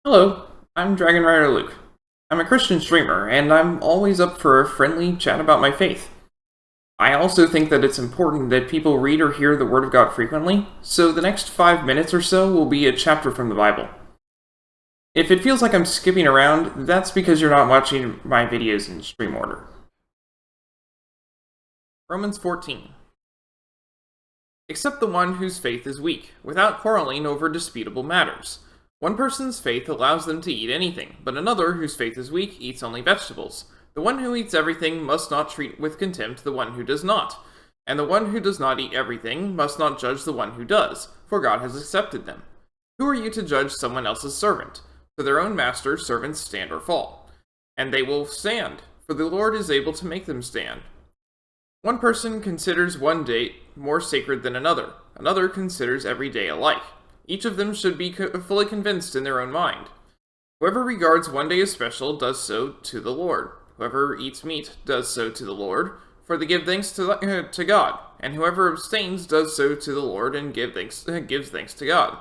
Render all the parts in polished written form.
Hello, I'm Dragon Rider Luke. I'm a Christian streamer, and I'm always up for a friendly chat about my faith. I also think that it's important that people read or hear the Word of God frequently, so the next 5 minutes or so will be a chapter from the Bible. If it feels like I'm skipping around, that's because you're not watching my videos in stream order. Romans 14. Except the one whose faith is weak, without quarreling over disputable matters. One person's faith allows them to eat anything, but another, whose faith is weak, eats only vegetables. The one who eats everything must not treat with contempt the one who does not, and the one who does not eat everything must not judge the one who does, for God has accepted them. Who are you to judge someone else's servant? For their own master, servants stand or fall. And they will stand, for the Lord is able to make them stand. One person considers one day more sacred than another. Another considers every day alike. Each of them should be fully convinced in their own mind. Whoever regards one day as special does so to the Lord. Whoever eats meat does so to the Lord, for they give thanks to God. And whoever abstains does so to the Lord and gives thanks to God.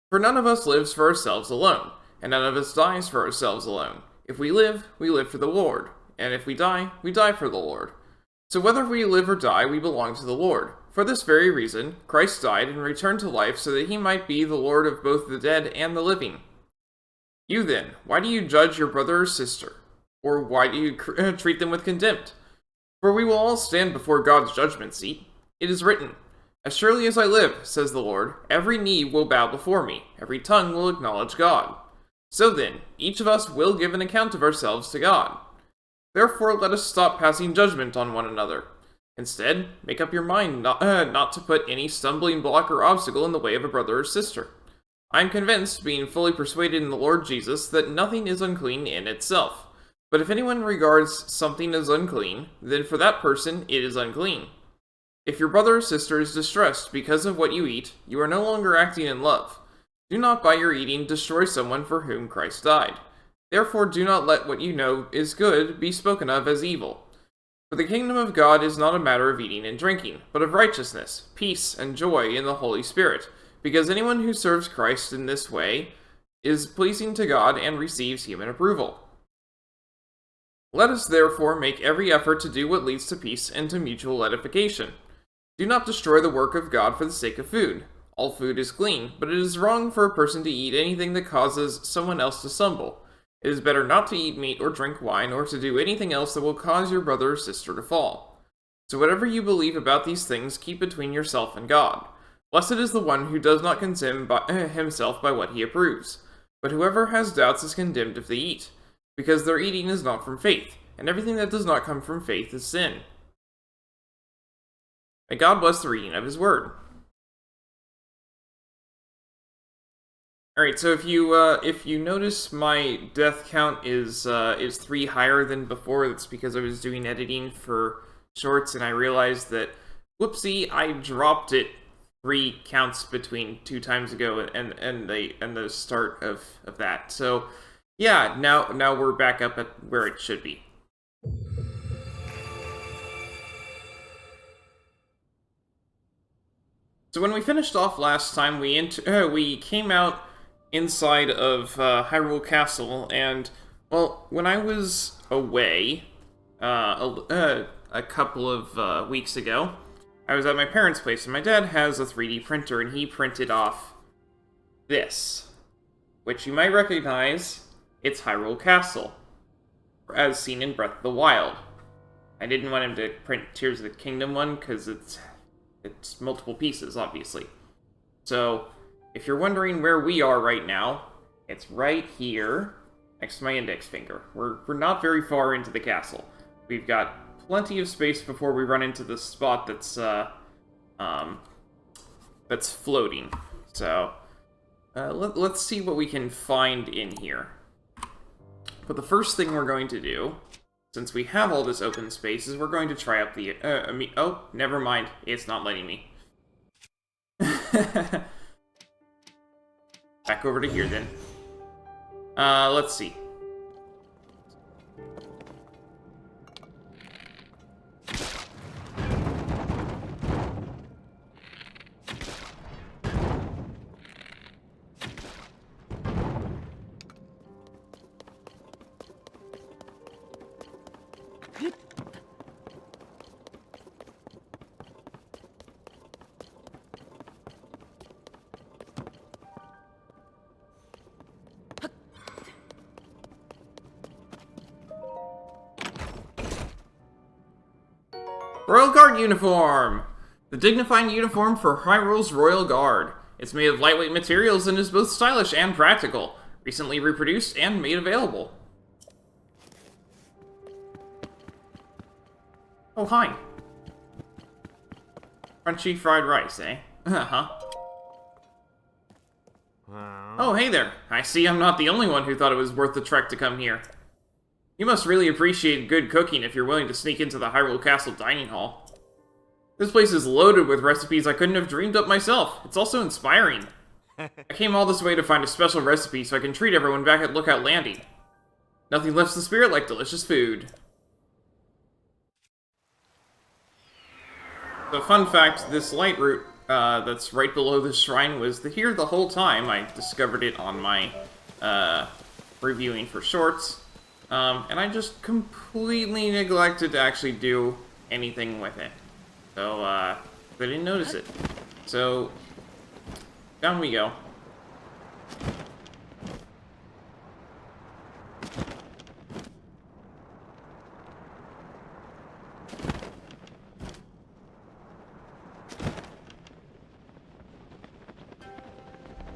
For none of us lives for ourselves alone, and none of us dies for ourselves alone. If we live for the Lord, and if we die for the Lord. So whether we live or die, we belong to the Lord. For this very reason, Christ died and returned to life so that he might be the Lord of both the dead and the living. You then, why do you judge your brother or sister? Or why do you treat them with contempt? For we will all stand before God's judgment seat. It is written, "As surely as I live, says the Lord, every knee will bow before me, every tongue will acknowledge God." So then, each of us will give an account of ourselves to God. Therefore, let us stop passing judgment on one another. Instead, make up your mind not to put any stumbling block or obstacle in the way of a brother or sister. I am convinced, being fully persuaded in the Lord Jesus, that nothing is unclean in itself. But if anyone regards something as unclean, then for that person it is unclean. If your brother or sister is distressed because of what you eat, you are no longer acting in love. Do not by your eating destroy someone for whom Christ died. Therefore do not let what you know is good be spoken of as evil. For the kingdom of God is not a matter of eating and drinking, but of righteousness, peace, and joy in the Holy Spirit, because anyone who serves Christ in this way is pleasing to God and receives human approval. Let us therefore make every effort to do what leads to peace and to mutual edification. Do not destroy the work of God for the sake of food. All food is clean, but it is wrong for a person to eat anything that causes someone else to stumble. It is better not to eat meat or drink wine or to do anything else that will cause your brother or sister to fall. So whatever you believe about these things, keep between yourself and God. Blessed is the one who does not condemn himself by what he approves. But whoever has doubts is condemned if they eat, because their eating is not from faith, and everything that does not come from faith is sin. May God bless the reading of his word. Alright, so if you notice my death count is 3 higher than before, that's because I was doing editing for shorts and I realized that, whoopsie, I dropped it 3 counts between 2 times ago and the start of that. So yeah, now we're back up at where it should be. So when we finished off last time, we came out inside of Hyrule Castle, and, well, when I was away a couple of weeks ago, I was at my parents' place, and my dad has a 3D printer, and he printed off this, which you might recognize. It's Hyrule Castle, as seen in Breath of the Wild. I didn't want him to print Tears of the Kingdom one, because it's multiple pieces, obviously. So if you're wondering where we are right now, it's right here, next to my index finger. We're not very far into the castle. We've got plenty of space before we run into the spot that's floating. So let's see what we can find in here. But the first thing we're going to do, since we have all this open space, is we're going to try up the oh, never mind. It's not letting me. Back over to here, then. Let's see. Royal Guard uniform! The dignifying uniform for Hyrule's Royal Guard. It's made of lightweight materials and is both stylish and practical. Recently reproduced and made available. Oh, hi. Crunchy fried rice, eh? Uh-huh. Oh, hey there. I see I'm not the only one who thought it was worth the trek to come here. You must really appreciate good cooking if you're willing to sneak into the Hyrule Castle dining hall. This place is loaded with recipes I couldn't have dreamed up myself. It's also inspiring. I came all this way to find a special recipe so I can treat everyone back at Lookout Landing. Nothing lifts the spirit like delicious food. So, fun fact, this light route that's right below this shrine was here the whole time. I discovered it on my reviewing for shorts. And I just completely neglected to actually do anything with it. So, I didn't notice it. So, down we go.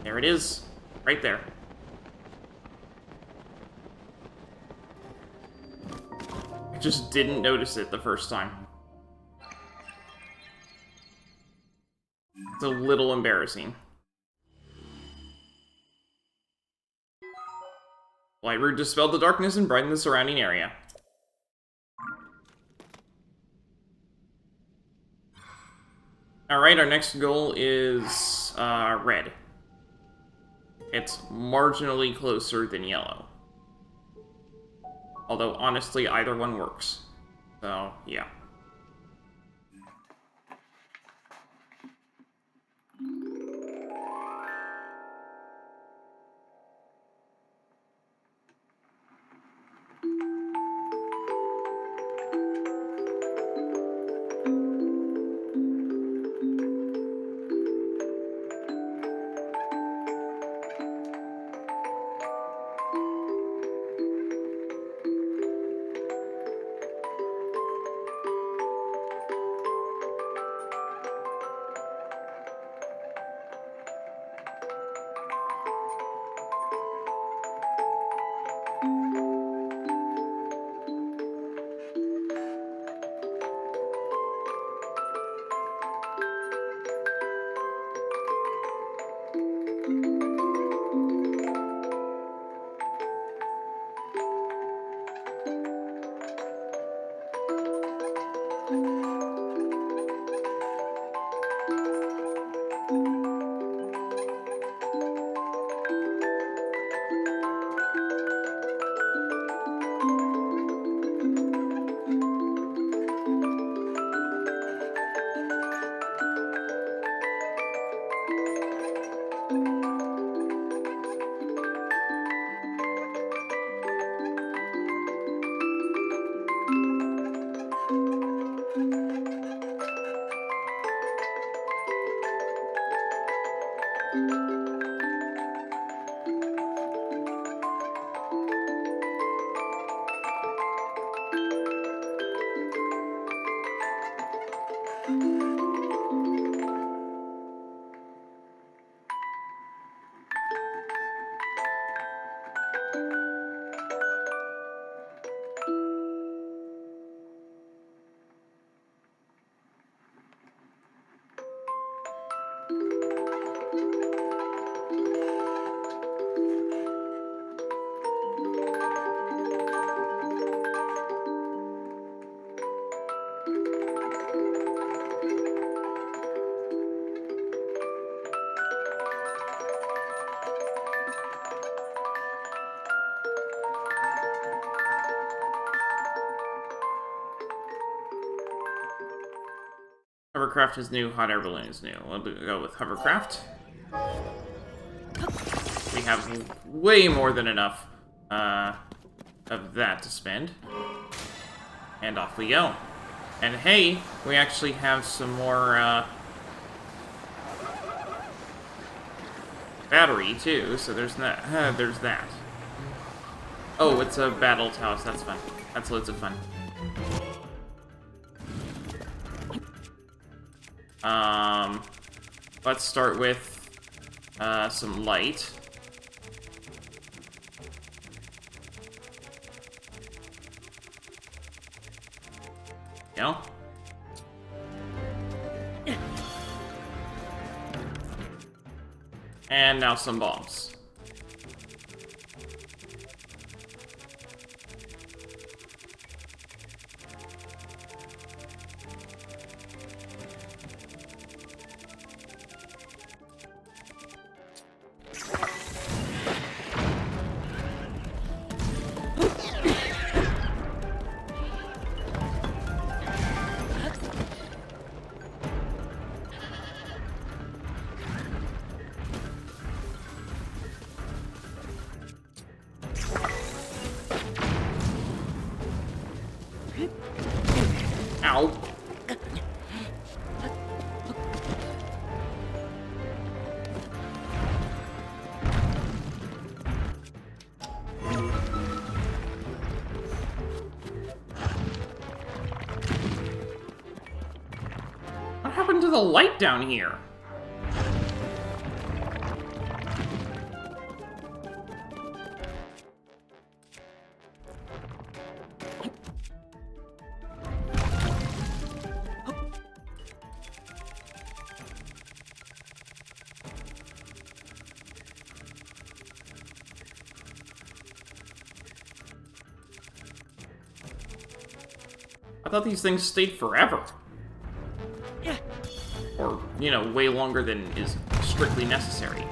There it is. Right there. I just didn't notice it the first time. It's a little embarrassing. Lightroot dispelled the darkness and brightened the surrounding area. Alright, our next goal is red. It's marginally closer than yellow. Although, honestly, either one works. So, yeah. Hovercraft is new, hot air balloon is new. We'll go with hovercraft. We have way more than enough of that to spend. And off we go. And hey, we actually have some more battery too, so there's that. There's that. Oh, it's a battle house, that's fun. That's loads of fun. Let's start with some light. You know? And now some bombs. Ow. What happened to the light down here? I thought these things stayed forever. Or, you know, way longer than is strictly necessary.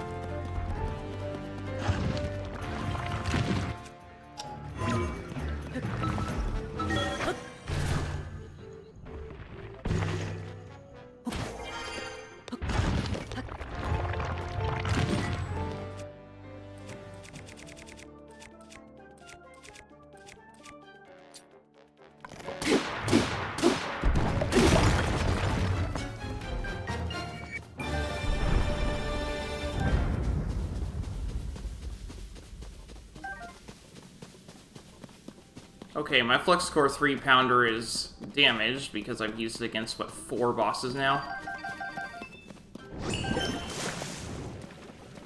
Okay, my Flux Core 3-pounder is damaged because I've used it against, what, 4 bosses now?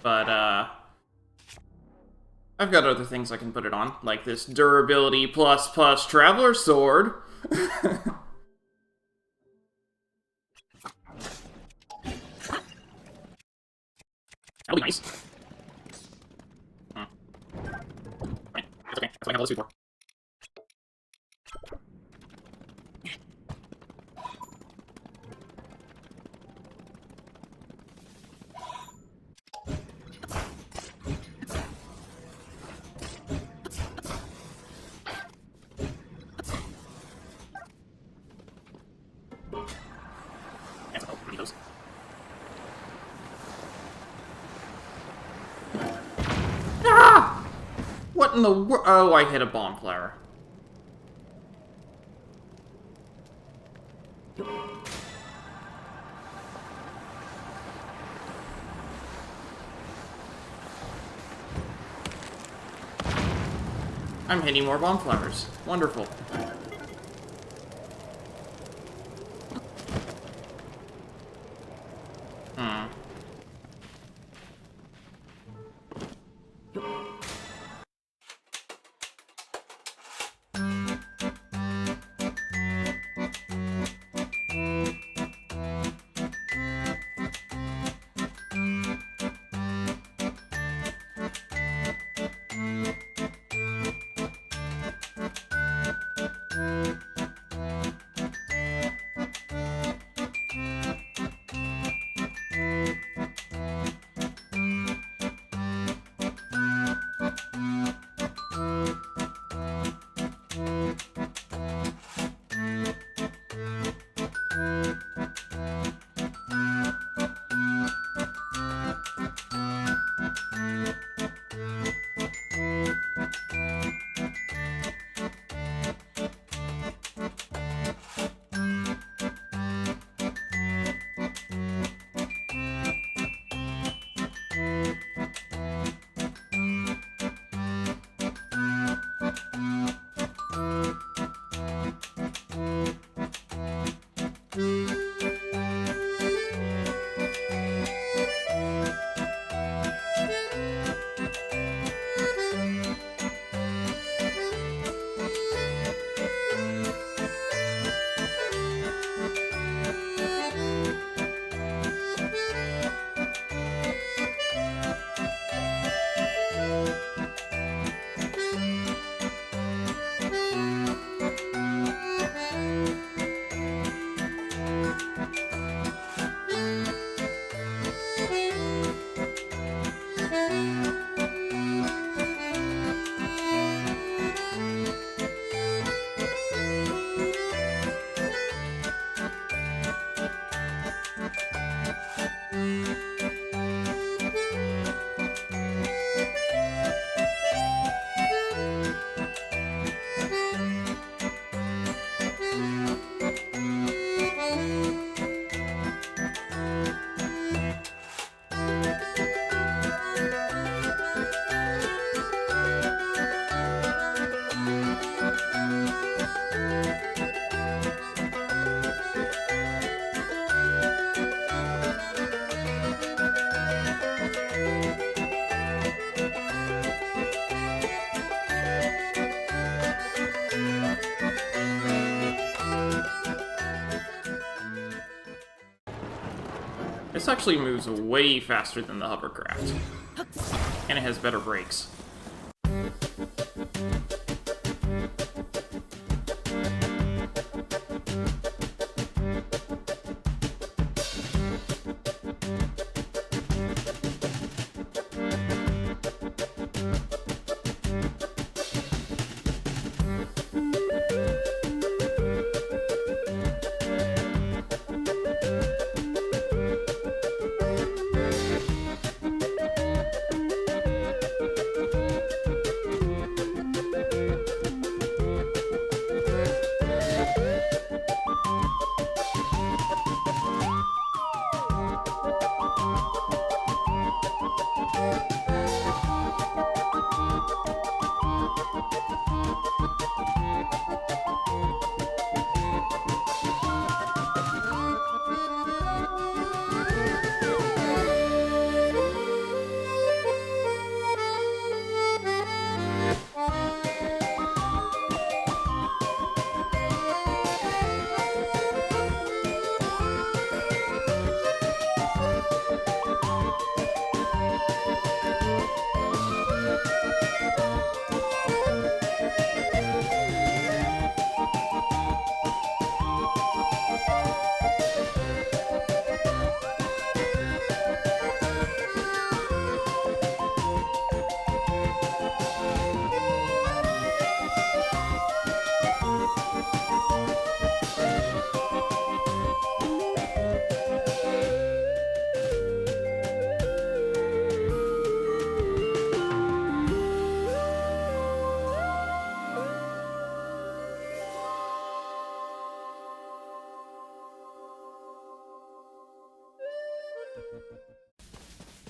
But, I've got other things I can put it on, like this Durability Plus Plus Traveler Sword. That'll be nice. Right, that's okay, that's what I have all this food for. Ah! What in the world? Oh, I hit a bomb flare. I'm hitting more bomb flowers. Wonderful. This actually moves way faster than the hovercraft. And it has better brakes.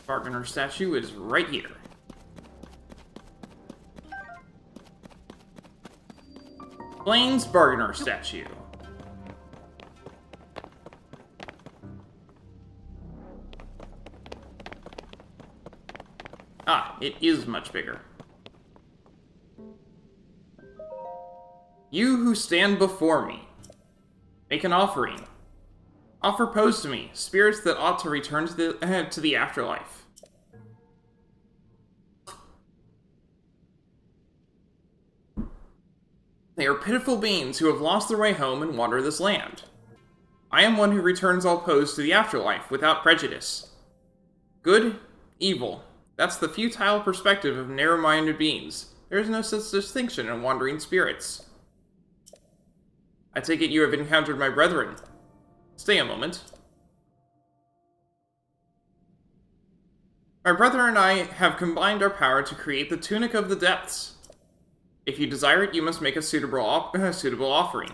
Bargainer statue is right here. Blaine's Bargainer statue. Ah, it is much bigger. You who stand before me, make an offering. Offer pose to me, spirits that ought to return to the afterlife. They are pitiful beings who have lost their way home and wander this land. I am one who returns all pose to the afterlife without prejudice. Good, evil. That's the futile perspective of narrow-minded beings. There is no such distinction in wandering spirits. I take it you have encountered my brethren. Stay a moment. My brother and I have combined our power to create the Tunic of the Depths. If you desire it, you must make a suitable offering.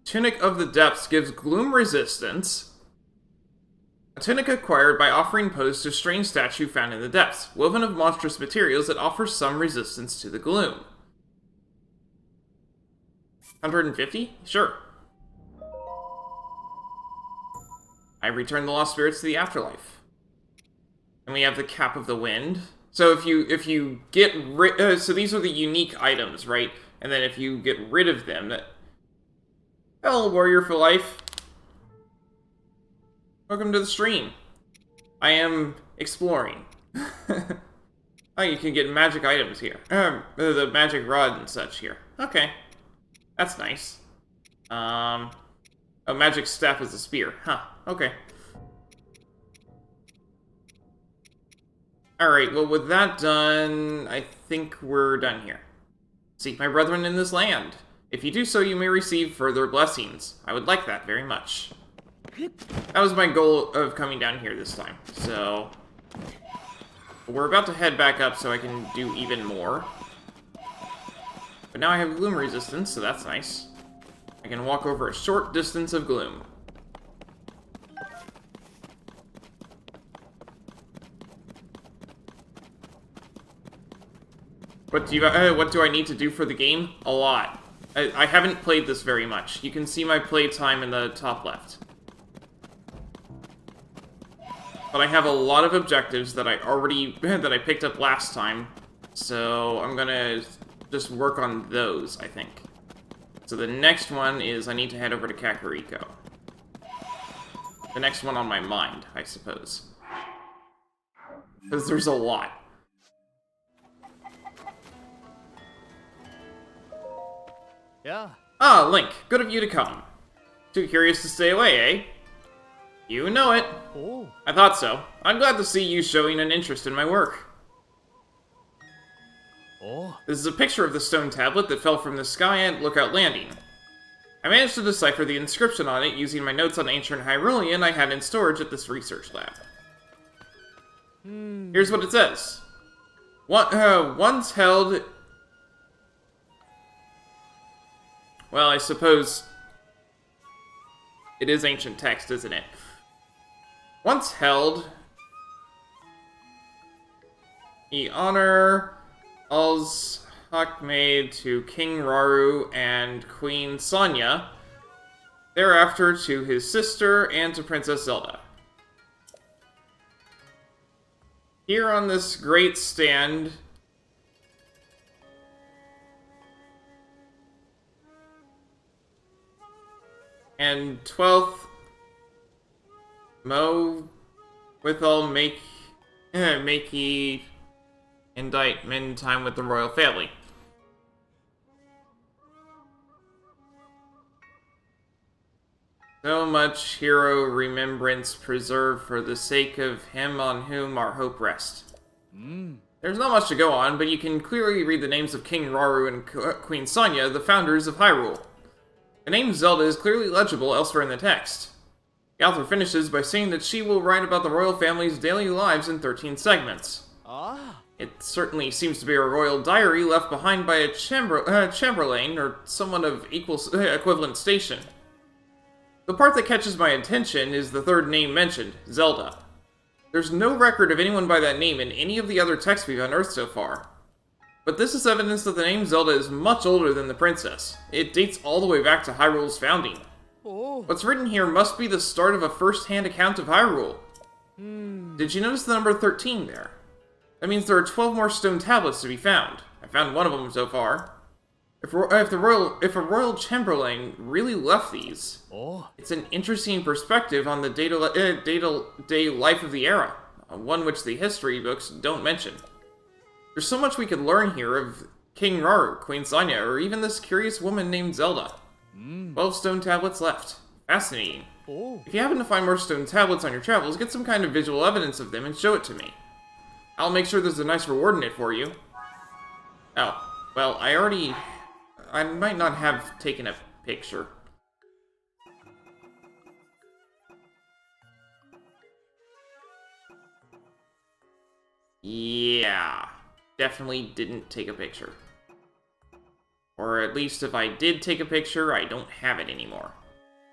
Tunic of the Depths gives gloom resistance. A tunic acquired by offering pose to strange statue found in the depths, woven of monstrous materials that offers some resistance to the gloom. 150? Sure. I return the lost spirits to the afterlife. And we have the Cap of the Wind. So if you get rid... so these are the unique items, right? And then if you get rid of them... Hello, Warrior for Life. Welcome to the stream. I am exploring. Oh, you can get magic items here. The magic rod and such here. Okay. That's nice. A magic staff is a spear. Huh. Okay. Alright, well with that done, I think we're done here. Seek my brethren in this land. If you do so, you may receive further blessings. I would like that very much. That was my goal of coming down here this time, so... We're about to head back up so I can do even more. But now I have gloom resistance, so that's nice. I can walk over a short distance of gloom. What do I need to do for the game? A lot. I haven't played this very much. You can see my play time in the top left. But I have a lot of objectives that that I picked up last time, so I'm gonna just work on those, I think. So the next one is I need to head over to Kakariko. The next one on my mind, I suppose. Because there's a lot. Yeah. Ah, Link, good of you to come. Too curious to stay away, eh? You know it. Oh. I thought so. I'm glad to see you showing an interest in my work. Oh. This is a picture of the stone tablet that fell from the sky at Lookout Landing. I managed to decipher the inscription on it using my notes on ancient Hyrulean I had in storage at this research lab. Here's what it says. Once held... Well, I suppose... It is ancient text, isn't it? Once held... The honor... All's Huck made to King Rauru and Queen Sonia, thereafter to his sister and to Princess Zelda. Here on this great stand, and 12th Mo withal make ye indict men time with the royal family. So much hero remembrance preserved for the sake of him on whom our hope rests. There's not much to go on, but you can clearly read the names of King Rauru and Queen Sonia, the founders of Hyrule. The name Zelda is clearly legible elsewhere in the text. The author finishes by saying that she will write about the royal family's daily lives in 13 segments. Ah. It certainly seems to be a royal diary left behind by a chamberlain or someone of equivalent station. The part that catches my attention is the third name mentioned, Zelda. There's no record of anyone by that name in any of the other texts we've unearthed so far. But this is evidence that the name Zelda is much older than the princess. It dates all the way back to Hyrule's founding. Oh. What's written here must be the start of a first-hand account of Hyrule. Did you notice the number 13 there? That means there are 12 more stone tablets to be found. I found one of them so far. If a royal chamberlain really left these, it's an interesting perspective on the day-to-day life of the era, one which the history books don't mention. There's so much we could learn here of King Rauru, Queen Sonia, or even this curious woman named Zelda. 12 stone tablets left. Fascinating. If you happen to find more stone tablets on your travels, get some kind of visual evidence of them and show it to me. I'll make sure there's a nice reward in it for you. Oh, well, I might not have taken a picture. Yeah, definitely didn't take a picture. Or at least if I did take a picture, I don't have it anymore.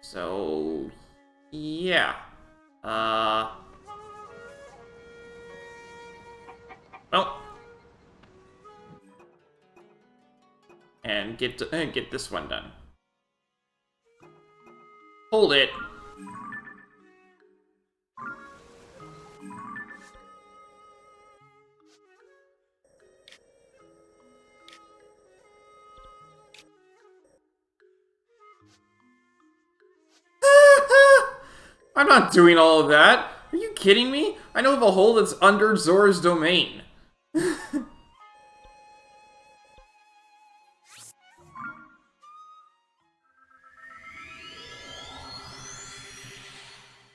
So, yeah. Well. And get this one done. Hold it. I'm not doing all of that. Are you kidding me? I know of a hole that's under Zora's domain.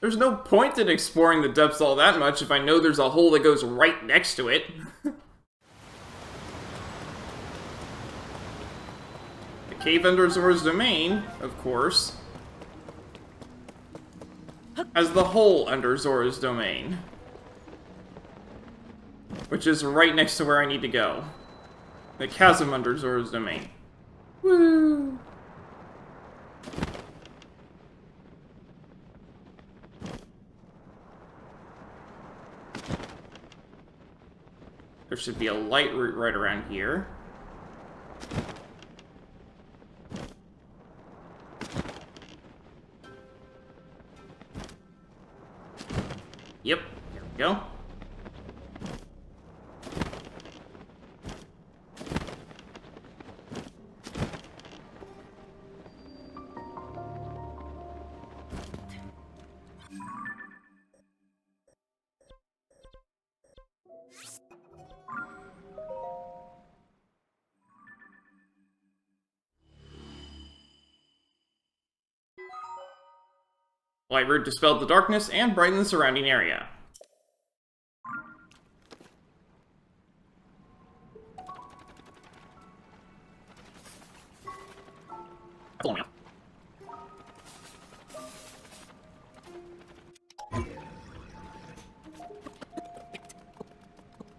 There's no point in exploring the depths all that much if I know there's a hole that goes right next to it. The cave under Zora's domain, of course, has the hole under Zora's domain, which is right next to where I need to go. The chasm under Zora's domain. Woo! There should be a light route right around here. Yep, there we go. Light Root dispelled the darkness and brightened the surrounding area. That's a long way up.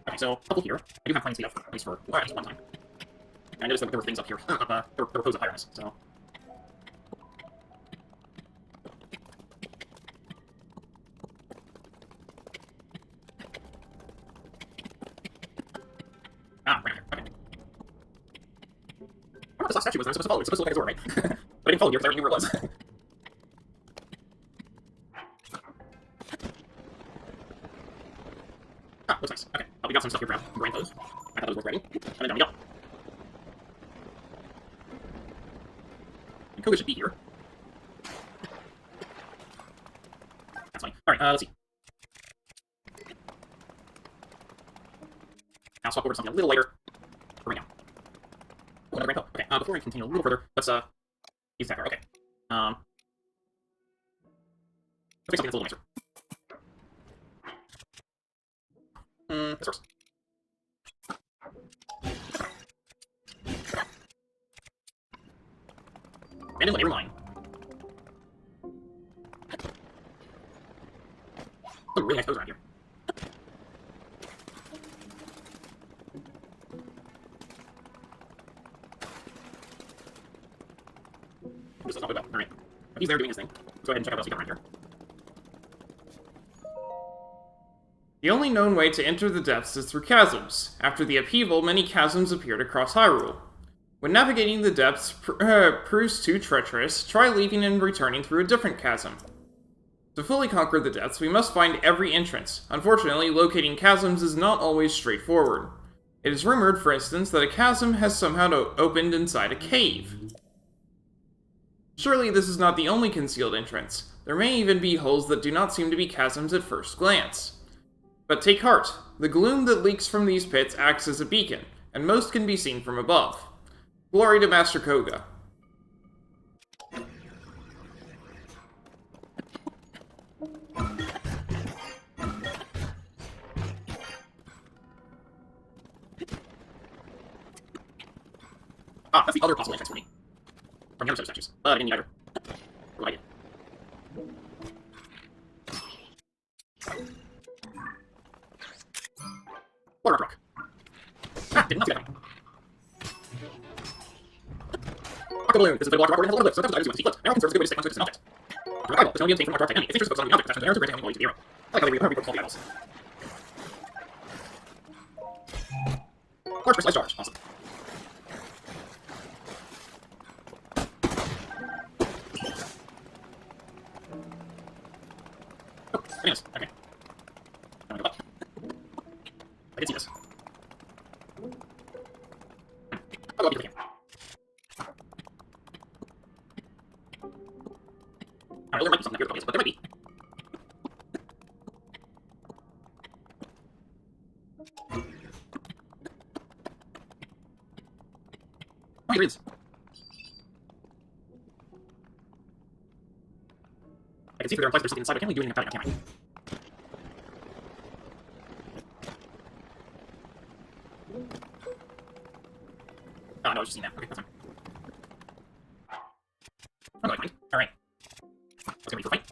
Okay, so, couple here. I do have plain speed up, at least for at least one time. And I noticed that there were things up here. There were foes up higher on this, so. Ah, right here. Okay. I don't know what this last statue was. I was supposed to follow it. It's supposed to look like a door, right? But I didn't follow you because I already knew where it was. Ah, looks nice. Okay. Oh, we got some stuff here for grand pose. I thought it was worth grabbing. And then down we go. And Kohga should be here. That's fine. Alright, let's see. I'll swap over to something a little lighter for right now. Oh, another grand pose. Okay, before we continue a little further, let's, use that card. Okay. Let's make something that's a little nicer. This works. Random, never mind. Some really nice pose around here. This is not good though. Alright. He's there doing his thing. Let's go ahead and check out what else we got around here. The only known way to enter the depths is through chasms. After the upheaval, many chasms appeared across Hyrule. When navigating the depths proves too treacherous, try leaving and returning through a different chasm. To fully conquer the depths, we must find every entrance. Unfortunately, locating chasms is not always straightforward. It is rumored, for instance, that a chasm has somehow opened inside a cave. Surely this is not the only concealed entrance. There may even be holes that do not seem to be chasms at first glance. But take heart, the gloom that leaks from these pits acts as a beacon, and most can be seen from above. Glory to Master Kohga. Ah, that's the other possible entrance for me. From the other set of statues. I didn't need either. What I did. Water rock. Ah, did not see that coming. Rock balloon. This is a block rock in a little bit. Sometimes items you want to see flipped. Arrow conserves a good way to stick onto an object. Arrival. This can only be obtained from a dark enemy. If interest focus on the object, attachment to arrows to grant enemy value to the arrow. I like how we call the idols. Large precise charge. Awesome. Oh, bananas. Okay. Now we go up. I did see this. I'll go up here. Alright, there might be something here that but there might be. Oh, here it is. I can see through there implies there's something inside, but I can't really do anything about it now, can I? Oh, no, I was just seeing that. Okay, that's fine. I'm going to find. Alright. Let's go ready for fight.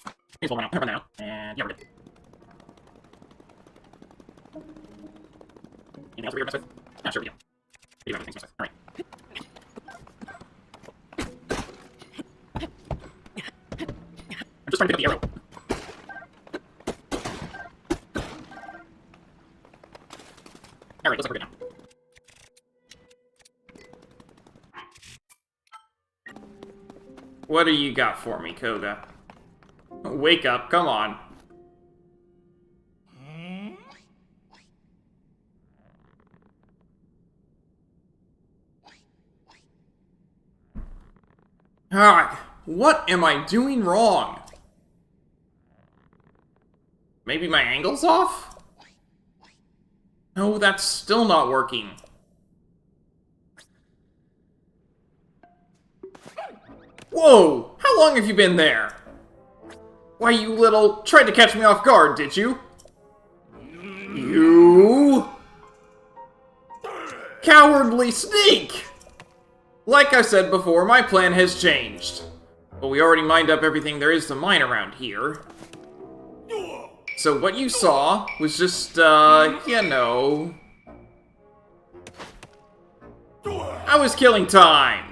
May as well run out now. And yeah, we're good. Anything else we mess with? Not sure we do. We do have things to mess with. Alright. I'm just trying to pick up the arrow. Alright, looks like we're good now. What do you got for me, Kohga? Wake up, come on. Ah, what am I doing wrong? Maybe my angle's off? No, that's still not working. Whoa! How long have you been there? Why, you little... Tried to catch me off guard, did you? You... Cowardly sneak! Like I said before, my plan has changed. But we already mined up everything there is to mine around here. So what you saw was just, you know... I was killing time!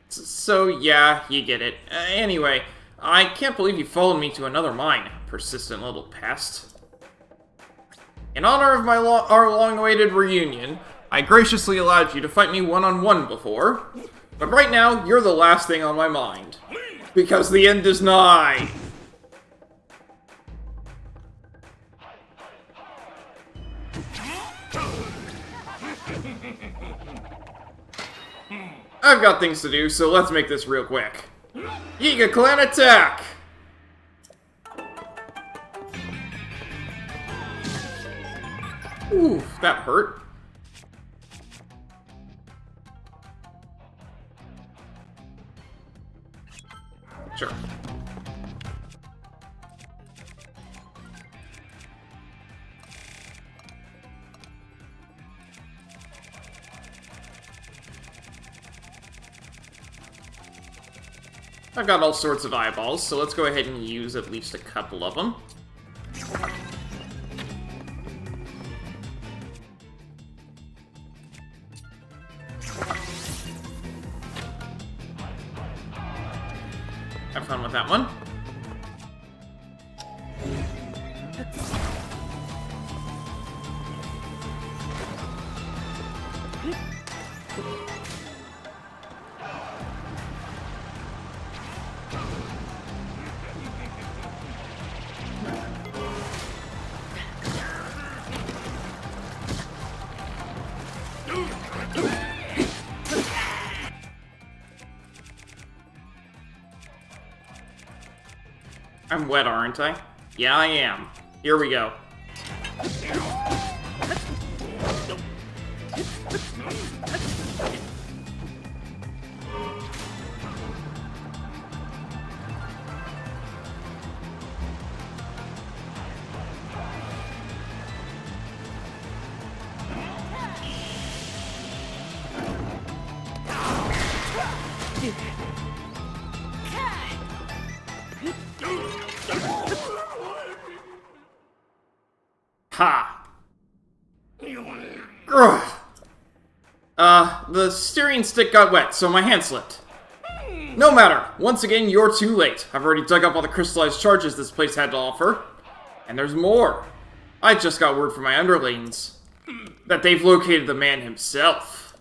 So yeah, you get it. Anyway, I can't believe you followed me to another mine, persistent little pest. In honor of our long-awaited reunion, I graciously allowed you to fight me one-on-one before, but right now, you're the last thing on my mind. Because the end is nigh! I've got things to do, so let's make this real quick. Yiga Clan attack! Oof, that hurt. Sure. I've got all sorts of eyeballs, so let's go ahead and use at least a couple of them. Have fun with that one. I'm wet, aren't I? Yeah, I am. Here we go. Ha! Ugh. The steering stick got wet, so my hand slipped. No matter. Once again, you're too late. I've already dug up all the crystallized charges this place had to offer. And there's more. I just got word from my underlings that they've located the man himself.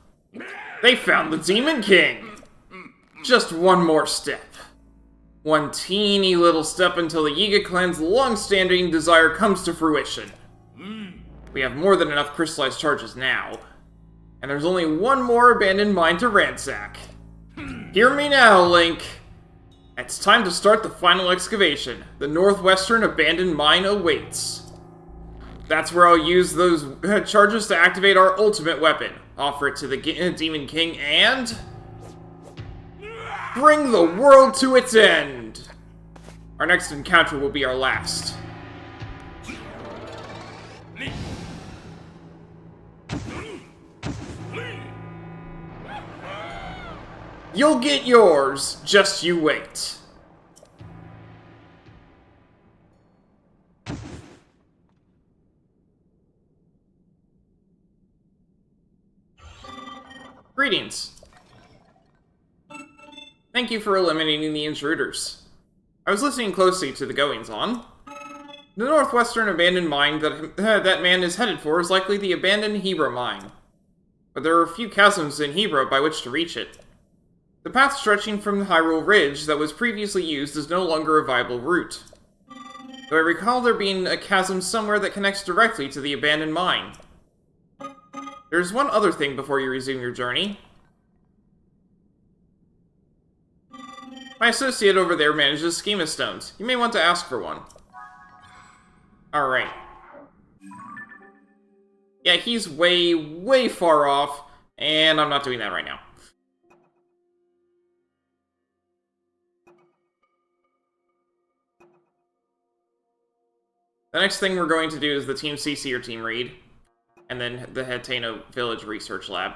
They found the Demon King. Just one more step. One teeny little step until the Yiga clan's long-standing desire comes to fruition. We have more than enough crystallized charges now. And there's only one more abandoned mine to ransack. Hear me now, Link. It's time to start the final excavation. The northwestern abandoned mine awaits. That's where I'll use those charges to activate our ultimate weapon. Offer it to the Demon King and... bring the world to its end! Our next encounter will be our last. You'll get yours, just you wait. Greetings. Thank you for eliminating the intruders. I was listening closely to the goings-on. The northwestern abandoned mine that man is headed for is likely the abandoned Hebra mine. But there are a few chasms in Hebra by which to reach it. The path stretching from the Hyrule Ridge that was previously used is no longer a viable route. Though I recall there being a chasm somewhere that connects directly to the abandoned mine. There's one other thing before you resume your journey. My associate over there manages schema stones. You may want to ask for one. Alright. Yeah, he's way, way far off, and I'm not doing that right now. 'Cause I don't have enough crystallized charges. But I do have enough crystallized charges to activate our ultimate weapon. Offer it to the Demon King and... bring the world to its end. Our next encounter will be our last. The next thing we're going to do is the Team CC or Team Reed, and then the Hateno Village Research Lab.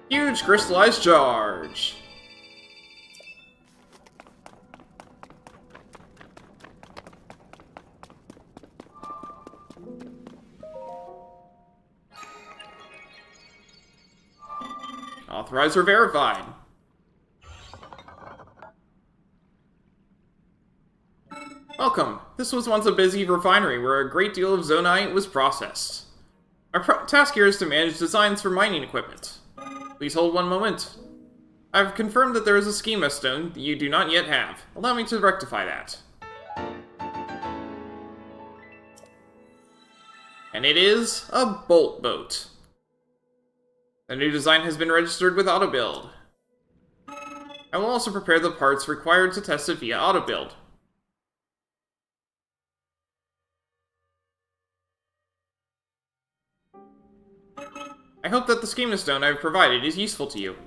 Huge crystallized charge! Authorizer verified. Welcome. This was once a busy refinery where a great deal of zonite was processed. Our task here is to manage designs for mining equipment. Please hold one moment. I've confirmed that there is a schema stone that you do not yet have. Allow me to rectify that. And it is a bolt boat. The new design has been registered with AutoBuild. I will also prepare the parts required to test it via AutoBuild. I hope that the schema stone I've provided is useful to you.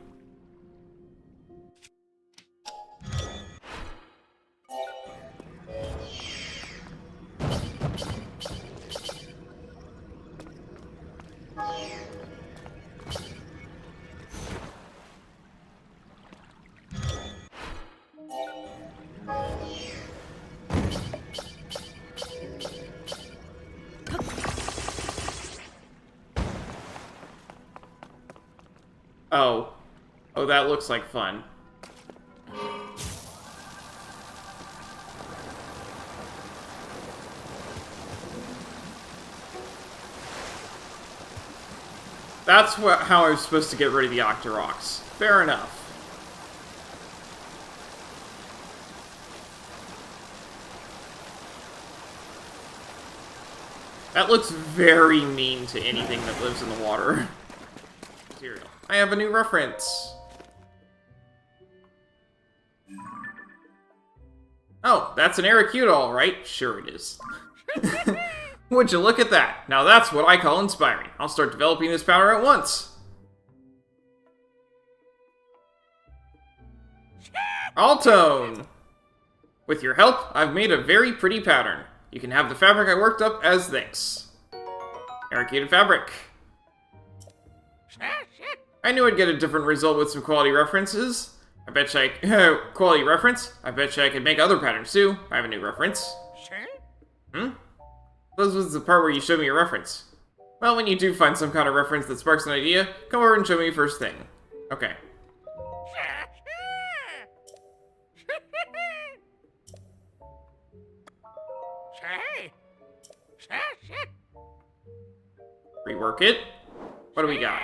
Oh, that looks like fun. That's how I was supposed to get rid of the Octoroks. Fair enough. That looks very mean to anything that lives in the water. Material. I have a new reference. Oh, that's an Aracudal, right? Sure it is. Would you look at that? Now that's what I call inspiring. I'll start developing this powder at once. Altone! With your help, I've made a very pretty pattern. You can have the fabric I worked up as thanks. Aracuda fabric. I knew I'd get a different result with some quality references. I bet you quality reference? I bet you I could make other patterns too. I have a new reference. This was the part where you showed me your reference. Well, when you do find some kind of reference that sparks an idea, come over and show me first thing. Okay. Rework it. What do we got?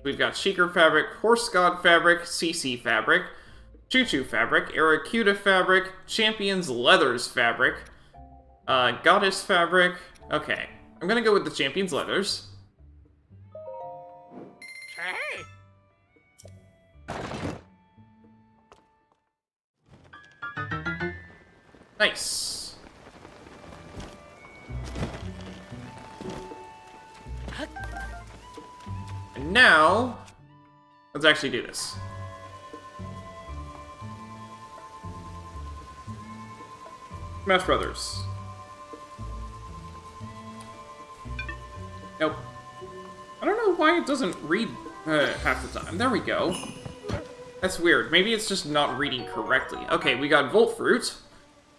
We've got Sheikr fabric, Horse God fabric, CC fabric, Choo-Choo fabric, Aracuda fabric, Champions Leathers fabric, Goddess fabric. Okay, I'm gonna go with the Champions Leathers. Nice. And now, let's actually do this. Smash Brothers. Nope. I don't know why it doesn't read half the time. There we go. That's weird. Maybe it's just not reading correctly. Okay, we got Volt Fruit.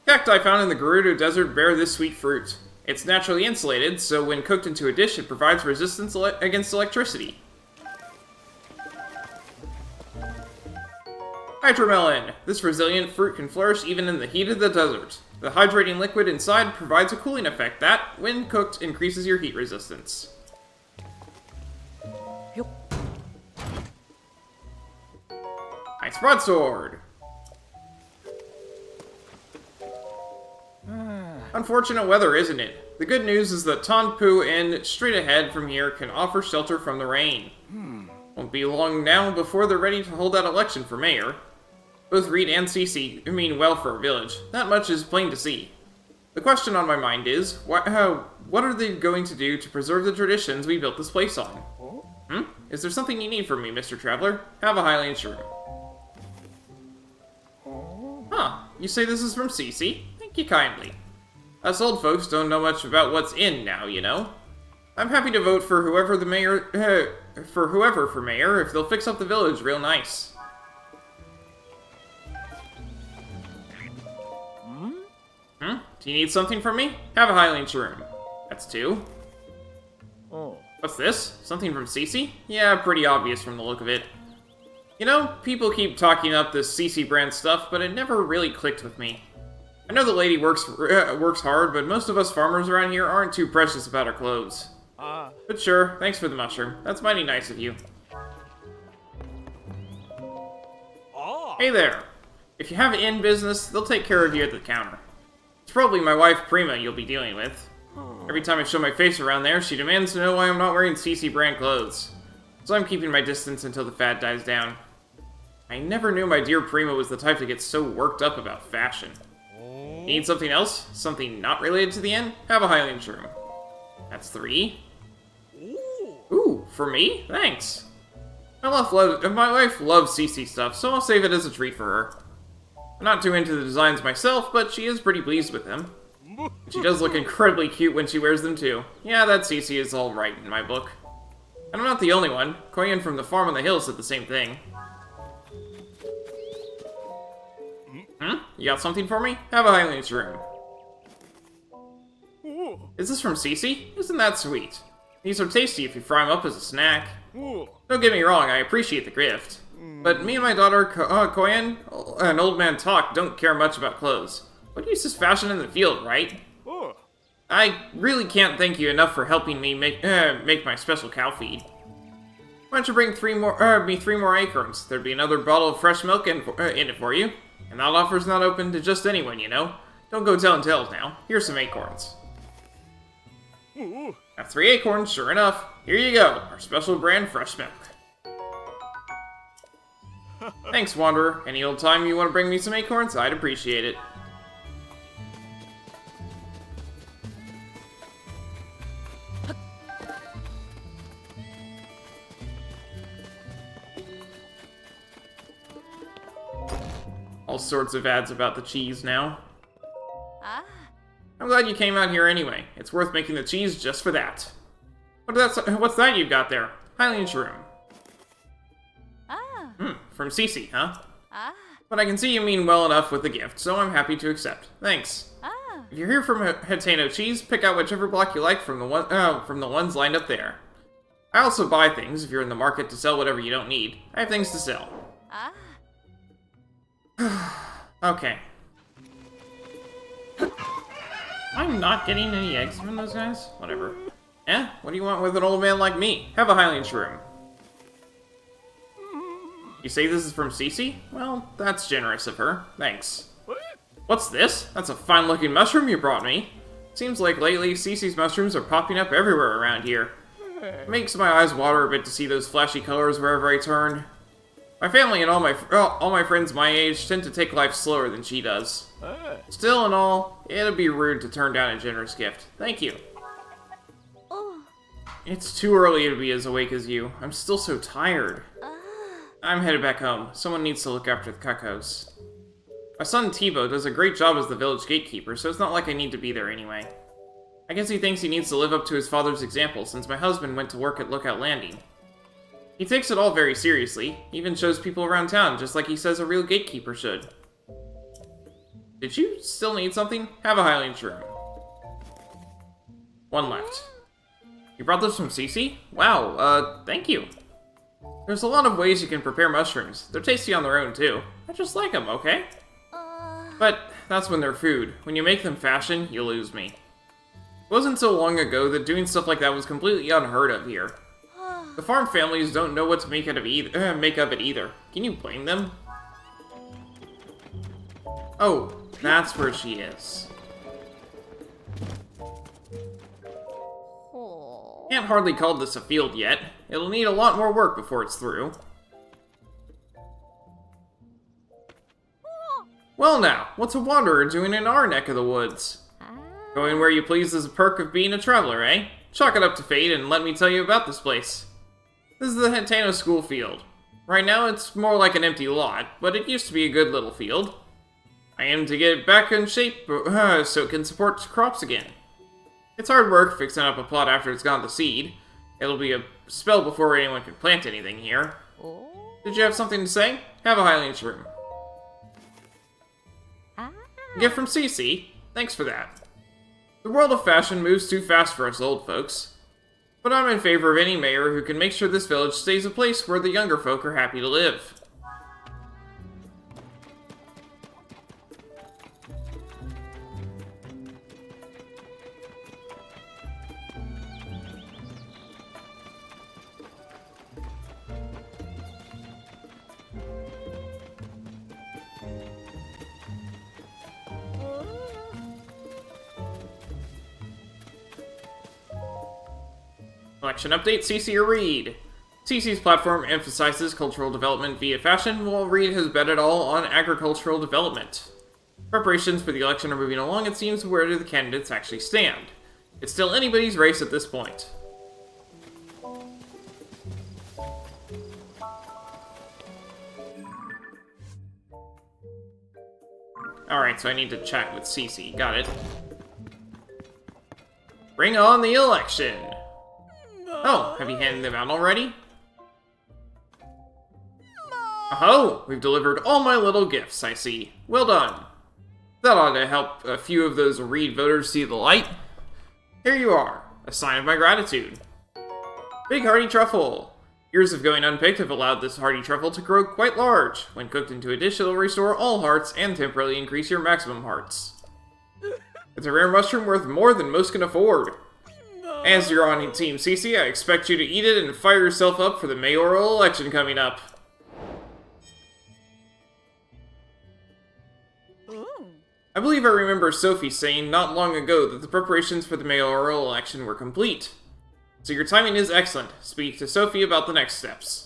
Cacti found in the Gerudo Desert bear this sweet fruit. It's naturally insulated, so when cooked into a dish, it provides resistance against electricity. Hydromelon. This resilient fruit can flourish even in the heat of the desert. The hydrating liquid inside provides a cooling effect that, when cooked, increases your heat resistance. Ice Broadsword. Unfortunate weather, isn't it? The good news is that Tonpu and straight ahead from here can offer shelter from the rain. Won't be long now before they're ready to hold that election for mayor. Both Reed and CC mean well for our village. That much is plain to see. The question on my mind is, what are they going to do to preserve the traditions we built this place on? Is there something you need from me, Mr. Traveler? Have a Highland shroom. Huh, you say this is from Cece? Thank you kindly. Us old folks don't know much about what's in now, you know? I'm happy to vote for whoever for mayor if they'll fix up the village real nice. Do you need something from me? Have a Highland shroom. That's 2. Oh. What's this? Something from Cece? Yeah, pretty obvious from the look of it. You know, people keep talking up this Cece brand stuff, but it never really clicked with me. I know the lady works hard, but most of us farmers around here aren't too precious about our clothes. But sure, thanks for the mushroom. That's mighty nice of you. Hey there. If you have an inn business, they'll take care of you at the counter. It's probably my wife Prima you'll be dealing with. Every time I show my face around there, she demands to know why I'm not wearing CC brand clothes. So I'm keeping my distance until the fad dies down. I never knew my dear Prima was the type to get so worked up about fashion. Need something else? Something not related to the inn? Have a Highland shroom. That's 3. Ooh, for me? Thanks. My wife loves CC stuff, so I'll save it as a treat for her. I'm not too into the designs myself, but she is pretty pleased with them. She does look incredibly cute when she wears them too. Yeah, that CC is alright in my book. And I'm not the only one. Koyan from the farm on the hill said the same thing. You got something for me? Have a Highland shroom. Is this from Cece? Isn't that sweet? These are tasty if you fry them up as a snack. Don't get me wrong, I appreciate the gift. But me and my daughter, Koyan, an old man talk, don't care much about clothes. What use is fashion in the field, right? I really can't thank you enough for helping me make my special cow feed. Why don't you bring 3 more acorns? There'd be another bottle of fresh milk in it for you. And that offer's not open to just anyone, you know? Don't go telling tales now. Here's some acorns. That's 3 acorns, sure enough. Here you go, our special brand fresh milk. Thanks, Wanderer. Any old time you want to bring me some acorns, I'd appreciate it. All sorts of ads about the cheese now. I'm glad you came out here anyway. It's worth making the cheese just for that. What's that you've got there? Highland shroom. From Cece, huh? But I can see you mean well enough with the gift, so I'm happy to accept. Thanks. If you're here from Hateno Cheese, pick out whichever block you like from the ones lined up there. I also buy things if you're in the market to sell whatever you don't need. I have things to sell. Okay. I'm not getting any eggs from those guys? Whatever. What do you want with an old man like me? Have a Highland shroom. You say this is from Cece? Well, that's generous of her. Thanks. What's this? That's a fine-looking mushroom you brought me. Seems like lately Cece's mushrooms are popping up everywhere around here. It makes my eyes water a bit to see those flashy colors wherever I turn. My family and all my friends my age tend to take life slower than she does. Still and all, it'd be rude to turn down a generous gift. Thank you. It's too early to be as awake as you. I'm still so tired. I'm headed back home. Someone needs to look after the cuckoos. My son Thibaut does a great job as the village gatekeeper, so it's not like I need to be there anyway. I guess he thinks he needs to live up to his father's example since my husband went to work at Lookout Landing. He takes it all very seriously, even shows people around town just like he says a real gatekeeper should. Did you still need something? Have a Highland shroom. 1 left. You brought those from Cece? Wow, thank you. There's a lot of ways you can prepare mushrooms. They're tasty on their own, too. I just like them, okay? But that's when they're food. When you make them fashion, you lose me. It wasn't so long ago that doing stuff like that was completely unheard of here. The farm families don't know what to make of it either. Can you blame them? Oh, that's where she is. Can't hardly call this a field yet. It'll need a lot more work before it's through. Well now, what's a wanderer doing in our neck of the woods? Going where you please is a perk of being a traveler, eh? Chalk it up to fate and let me tell you about this place. This is the Hateno school field. Right now it's more like an empty lot, but it used to be a good little field. I aim to get it back in shape so it can support crops again. It's hard work fixing up a plot after it's gone to seed. It'll be a spell before anyone can plant anything here. Did you have something to say? Have a Highlands room. Gift from Cece. Thanks for that. The world of fashion moves too fast for us old folks. But I'm in favor of any mayor who can make sure this village stays a place where the younger folk are happy to live. Election update, CC or Reed. CC's platform emphasizes cultural development via fashion, while Reed has bet it all on agricultural development. Preparations for the election are moving along, it seems. Where do the candidates actually stand? It's still anybody's race at this point. Alright, so I need to chat with CC. Got it. Bring on the election! Oh, have you handed them out already? Oh, we've delivered all my little gifts, I see. Well done. That ought to help a few of those Reed voters see the light. Here you are, a sign of my gratitude. Big hearty truffle. Years of going unpicked have allowed this hearty truffle to grow quite large. When cooked into a dish, it'll restore all hearts and temporarily increase your maximum hearts. It's a rare mushroom worth more than most can afford. As you're on Team CC, I expect you to eat it and fire yourself up for the mayoral election coming up. I believe I remember Sophie saying not long ago that the preparations for the mayoral election were complete. So your timing is excellent. Speak to Sophie about the next steps.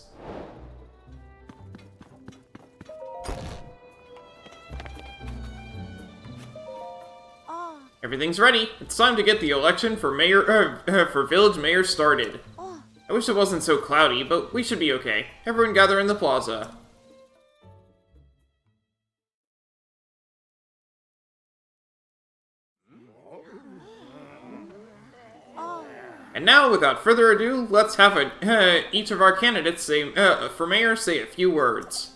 Everything's ready. It's time to get the election for for village mayor started. I wish it wasn't so cloudy, but we should be okay. Everyone gather in the plaza. And now, without further ado, let's have each of our candidates say for mayor say a few words.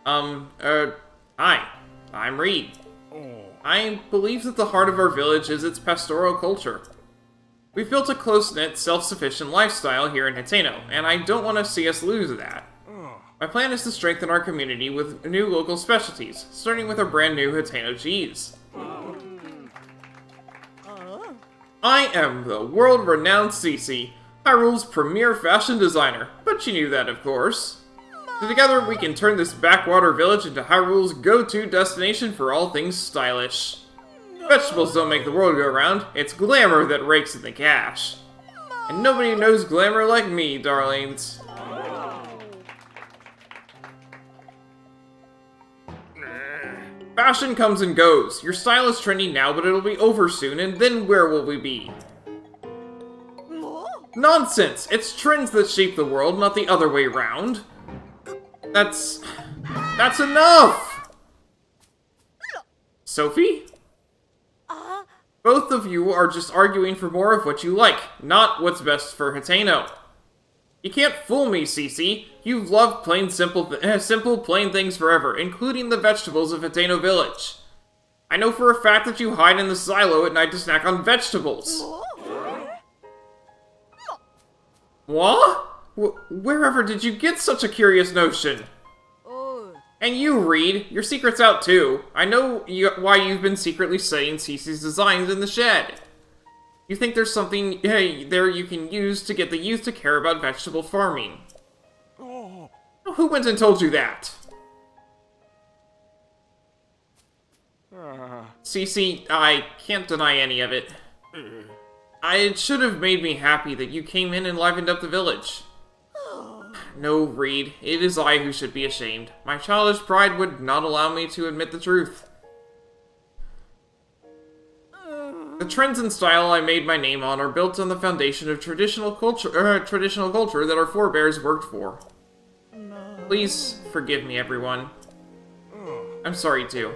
Hi. I'm Reed. I believe that the heart of our village is its pastoral culture. We've built a close-knit, self-sufficient lifestyle here in Hateno, and I don't want to see us lose that. My plan is to strengthen our community with new local specialties, starting with our brand new Hateno cheese. I am the world-renowned Cece, Hyrule's premier fashion designer, but you knew that, of course. Together, we can turn this backwater village into Hyrule's go-to destination for all things stylish. Vegetables don't make the world go round, it's glamour that rakes in the cash. And nobody knows glamour like me, darlings. Fashion comes and goes. Your style is trendy now, but it'll be over soon, and then where will we be? Nonsense! It's trends that shape the world, not the other way round. That's enough! Sophie? Both of you are just arguing for more of what you like, not what's best for Hateno. You can't fool me, Cece. You've loved plain simple plain things forever, including the vegetables of Hateno Village. I know for a fact that you hide in the silo at night to snack on vegetables. What? Wherever did you get such a curious notion? And you, Reed, your secret's out too. I know why you've been secretly studying Cece's designs in the shed. You think there's something there you can use to get the youth to care about vegetable farming. Who went and told you that? Cece, I can't deny any of it. It should have made me happy that you came in and livened up the village. No, Reed, it is I who should be ashamed. My childish pride would not allow me to admit the truth. The trends and style I made my name on are built on the foundation of traditional culture that our forebears worked for. Please forgive me, everyone. I'm sorry, too.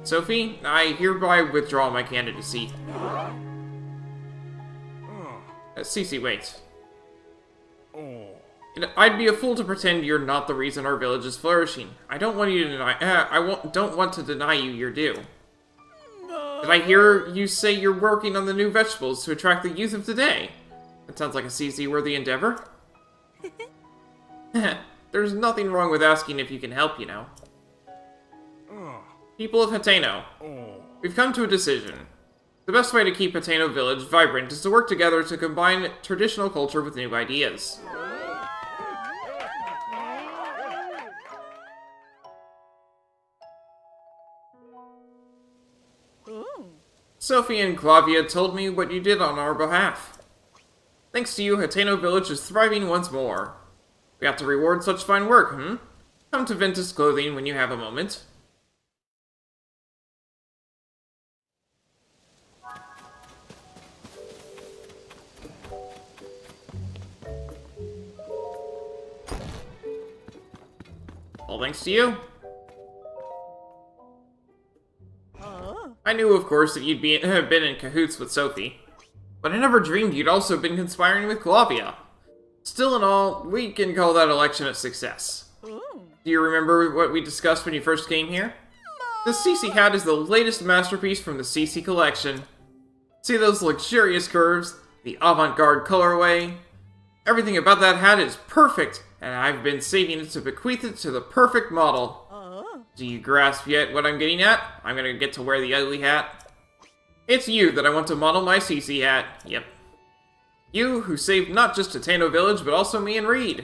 Sophie, I hereby withdraw my candidacy. Cece, wait. I'd be a fool to pretend you're not the reason our village is flourishing. I don't want you to deny. Don't want to deny you your due. Did I hear you say you're working on the new vegetables to attract the youth of today? That sounds like a CC-worthy endeavor. There's nothing wrong with asking if you can help, you know. People of Hateno, we've come to a decision. The best way to keep Hateno Village vibrant is to work together to combine traditional culture with new ideas. Sophie and Clavia told me what you did on our behalf. Thanks to you, Hateno Village is thriving once more. We have to reward such fine work, Come to Ventus Clothing when you have a moment. All thanks to you. I knew, of course, that you'd been in cahoots with Sophie, but I never dreamed you'd also been conspiring with Clavia. Still in all, we can call that election a success. Do you remember what we discussed when you first came here? The CC hat is the latest masterpiece from the CC collection. See those luxurious curves, the avant-garde colorway? Everything about that hat is perfect, and I've been saving it to bequeath it to the perfect model. Do you grasp yet what I'm getting at? I'm gonna get to wear the ugly hat. It's you that I want to model my CC hat. Yep. You who saved not just Hateno Village, but also me and Reed.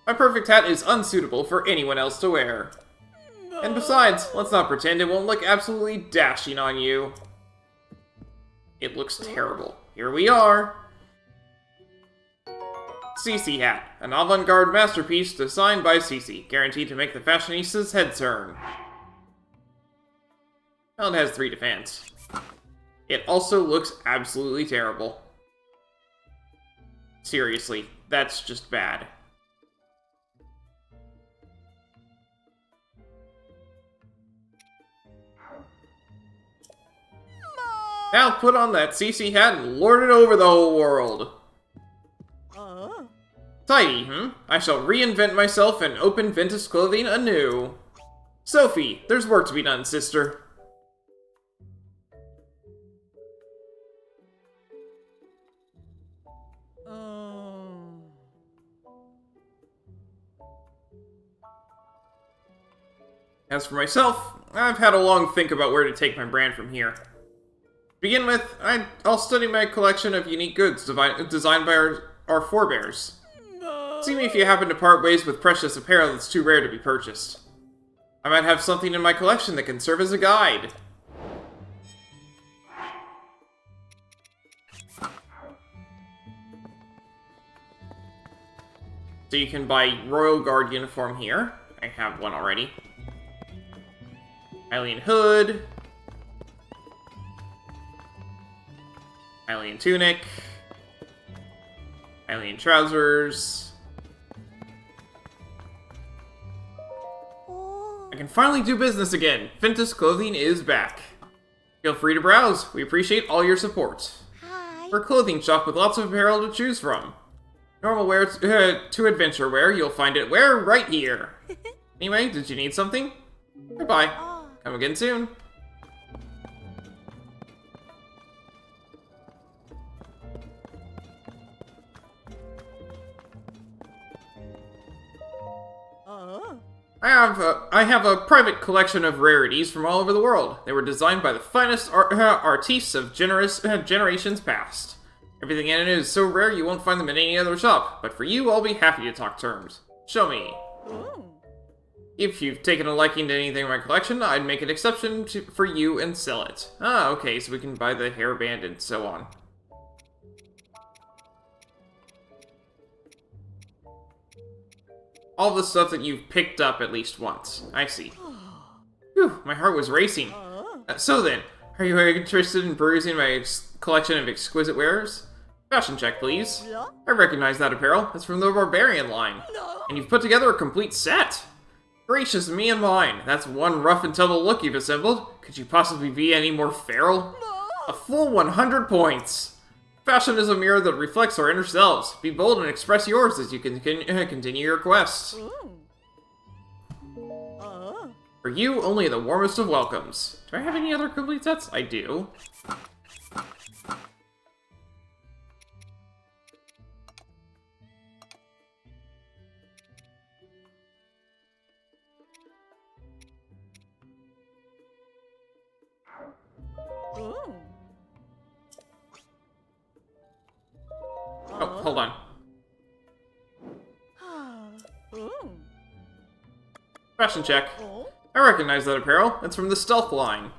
My perfect hat is unsuitable for anyone else to wear. And besides, let's not pretend it won't look absolutely dashing on you. It looks terrible. Here we are. CC hat, an avant-garde masterpiece designed by CC, guaranteed to make the fashionista's head turn. Well, it has 3 defense. It also looks absolutely terrible. Seriously, that's just bad. Now put on that CC hat and lord it over the whole world. Tidy, I shall reinvent myself and open Ventus Clothing anew. Sophie, there's work to be done, sister. As for myself, I've had a long think about where to take my brand from here. To begin with, I'll study my collection of unique goods designed by our forebears. See me if you happen to part ways with precious apparel that's too rare to be purchased. I might have something in my collection that can serve as a guide. So you can buy Royal Guard uniform here. I have one already. Alien hood. Alien tunic. Alien trousers. I can finally do business again. Ventus Clothing is back. Feel free to browse. We appreciate all your support. Hi. We're a clothing shop with lots of apparel to choose from. Normal wear to adventure wear, you'll find it right here. Anyway, did you need something? Goodbye. Come again soon. I have a private collection of rarities from all over the world. They were designed by the finest artistes of generations past. Everything in it is so rare you won't find them in any other shop, but for you, I'll be happy to talk terms. Show me. If you've taken a liking to anything in my collection, I'd make an exception for you and sell it. Ah, okay, so we can buy the hairband and so on. All the stuff that you've picked up at least once. I see. Whew, my heart was racing. So then, Are you interested in perusing my collection of exquisite wares? Fashion check, please. Yeah? I recognize that apparel. It's from the Barbarian line. No. And you've put together a complete set. Gracious me and mine, that's one rough and tumble look you've assembled. Could you possibly be any more feral? No. A full 100 points. Fashion is a mirror that reflects our inner selves. Be bold and express yours as you continue your quest. For you, only the warmest of welcomes. Do I have any other complete sets? I do. Oh, hold on. Fashion check. I recognize that apparel. It's from the Stealth line.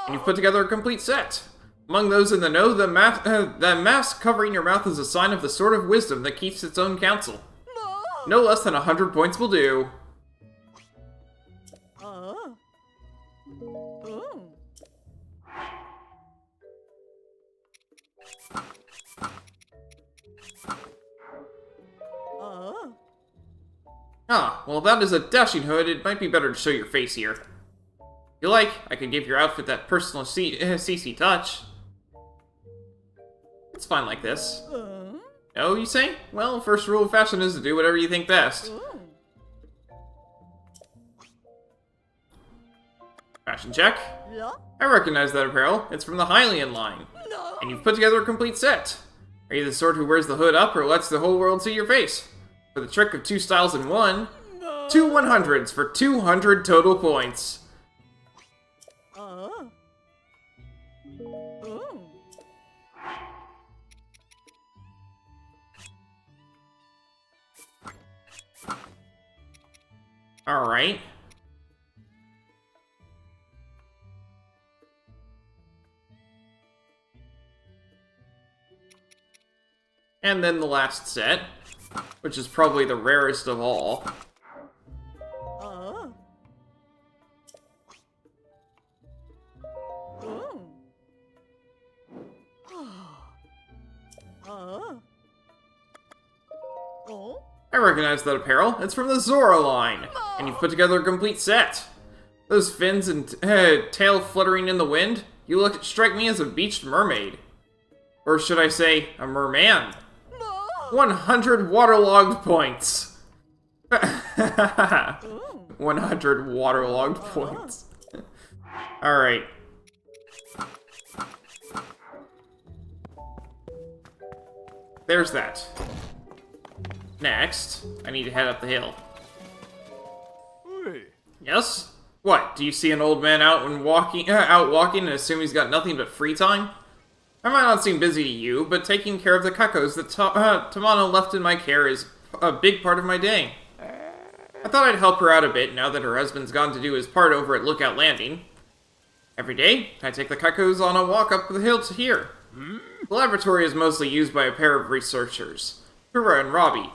And you've put together a complete set. Among those in the know, the mask covering your mouth is a sign of the sword of wisdom that keeps its own counsel. No less than 100 points will do. Ah, well, if that is a dashing hood, it might be better to show your face here. If you like, I can give your outfit that personal CC touch. It's fine like this. No, you say? Well, first rule of fashion is to do whatever you think best. Fashion check. Yeah? I recognize that apparel. It's from the Hylian line. No. And you've put together a complete set. Are you the sort who wears the hood up or lets the whole world see your face? For the trick of 2 styles in 1, No. 2 100s for 200 total points. Alright. And then the last set, which is probably the rarest of all. I recognize that apparel. It's from the Zora line. And you've put together a complete set. Those fins and tail fluttering in the wind, strike me as a beached mermaid. Or should I say, a merman. 100 waterlogged points. 100 waterlogged points. Alright. There's that. Next, I need to head up the hill. Yes? What, do you see an old man out walking and assume he's got nothing but free time? I might not seem busy to you, but taking care of the cuckoos that Tamano left in my care is a big part of my day. I thought I'd help her out a bit now that her husband's gone to do his part over at Lookout Landing. Every day, I take the cuckoos on a walk up the hill to here. The laboratory is mostly used by a pair of researchers, Kura and Robbie.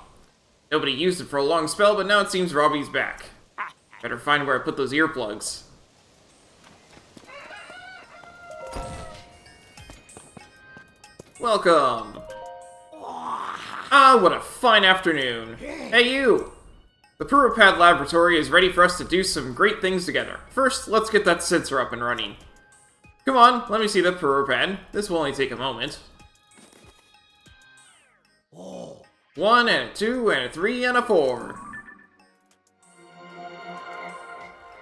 Nobody used it for a long spell, but now it seems Robbie's back. Better find where I put those earplugs. Welcome! Ah, what a fine afternoon! Hey, you! The Puripad Laboratory is ready for us to do some great things together. First, let's get that sensor up and running. Come on, let me see the Puripad. This will only take a moment. 1 and a 2 and a 3 and a 4.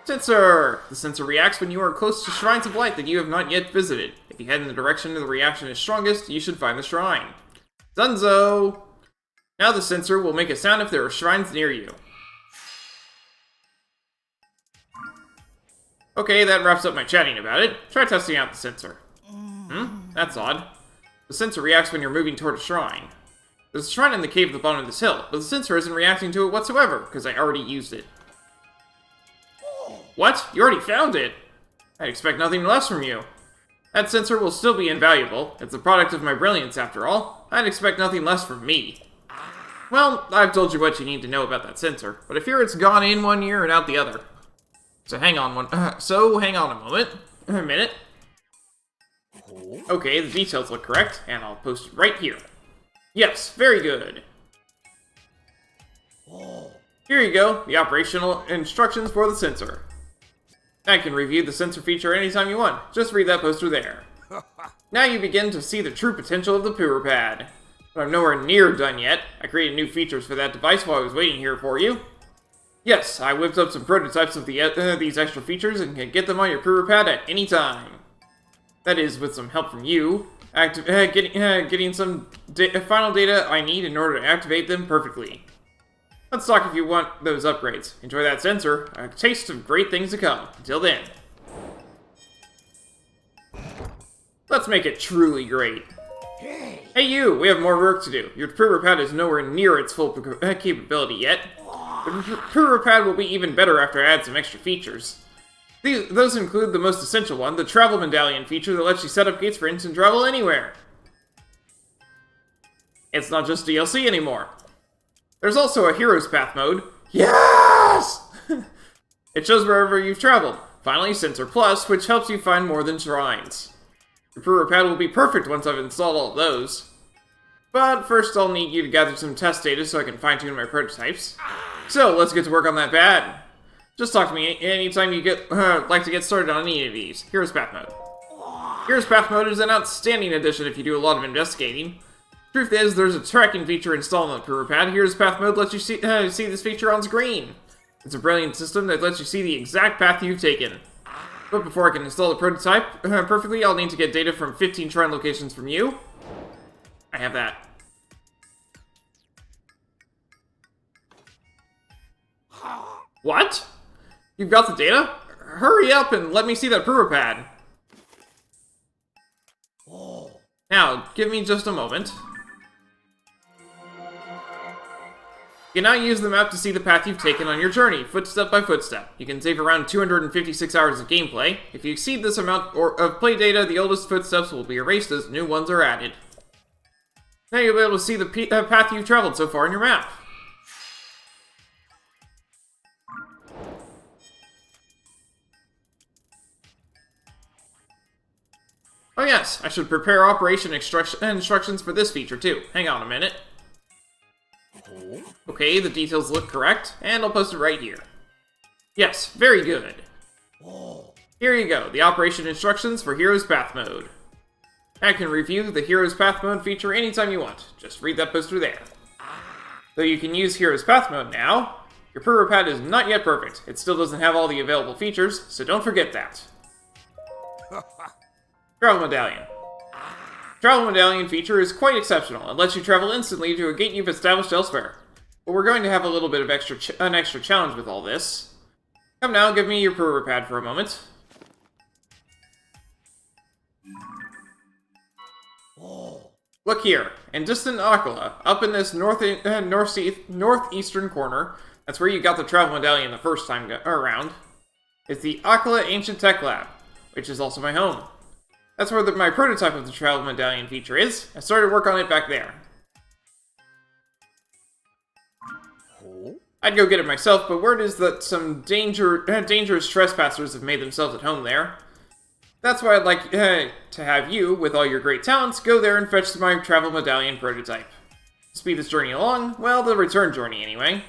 Sensor! The sensor reacts when you are close to shrines of light that you have not yet visited. If you head in the direction the reaction is strongest, you should find the shrine. Dunzo! Now the sensor will make a sound if there are shrines near you. Okay, that wraps up my chatting about it. Try testing out the sensor. That's odd. The sensor reacts when you're moving toward a shrine. There's a shrine in the cave at the bottom of this hill, but the sensor isn't reacting to it whatsoever, because I already used it. What? You already found it? I'd expect nothing less from you. That sensor will still be invaluable. It's a product of my brilliance, after all. I'd expect nothing less from me. Well, I've told you what you need to know about that sensor, but I fear it's gone in one ear and out the other. So hang on a minute. Okay, the details look correct, and I'll post it right here. Yes, very good. Here you go, the operational instructions for the sensor. I can review the sensor feature anytime you want. Just read that poster there. Now you begin to see the true potential of the PurePad. But I'm nowhere near done yet. I created new features for that device while I was waiting here for you. Yes, I whipped up some prototypes of these extra features and can get them on your PurePad at any time. That is, with some help from you, getting some final data I need in order to activate them perfectly. Let's talk if you want those upgrades. Enjoy that sensor. A taste of great things to come. Until then. Let's make it truly great. Hey you, we have more work to do. Your PurePad is nowhere near its full capability yet. The PurePad will be even better after I add some extra features. Those include the most essential one, the Travel Medallion feature that lets you set up gates for instant travel anywhere. It's not just DLC anymore. There's also a Hero's Path mode. Yes! It shows wherever you've traveled. Finally, Sensor Plus, which helps you find more than shrines. Your PurePad will be perfect once I've installed all of those. But first I'll need you to gather some test data so I can fine-tune my prototypes. So, let's get to work on that pad. Just talk to me anytime you like to get started on any of these. Hero's Path mode. Hero's Path mode is an outstanding addition if you do a lot of investigating. Truth is, there's a tracking feature installed on the PurePad. Here's Path mode lets you see this feature on screen. It's a brilliant system that lets you see the exact path you've taken. But before I can install the prototype perfectly, I'll need to get data from 15 shrine locations from you. I have that. What? You've got the data? Hurry up and let me see that PurePad. Now, give me just a moment. You can now use the map to see the path you've taken on your journey, footstep by footstep. You can save around 256 hours of gameplay. If you exceed this amount of play data, the oldest footsteps will be erased as new ones are added. Now you'll be able to see the path you've traveled so far in your map. Oh yes, I should prepare operation instructions for this feature too. Hang on a minute. Okay, the details look correct, and I'll post it right here. Yes, very good. Here you go, the operation instructions for Hero's Path mode. I can review the Hero's Path mode feature anytime you want. Just read that poster there. Though you can use Hero's Path mode now, your PurePad is not yet perfect. It still doesn't have all the available features, so don't forget that. Travel Medallion. Travel Medallion feature is quite exceptional. It lets you travel instantly to a gate you've established elsewhere. But we're going to have a little bit of an extra challenge with all this. Come now, give me your PurePad for a moment. Look here, in distant Akala, up in this northeastern corner, that's where you got the Travel Medallion the first time around, is the Akala Ancient Tech Lab, which is also my home. That's where my prototype of the Travel Medallion feature is. I started work on it back there. I'd go get it myself, but word is that some dangerous trespassers have made themselves at home there. That's why I'd like to have you, with all your great talents, go there and fetch my Travel Medallion prototype. Speed this journey along, well, the return journey anyway.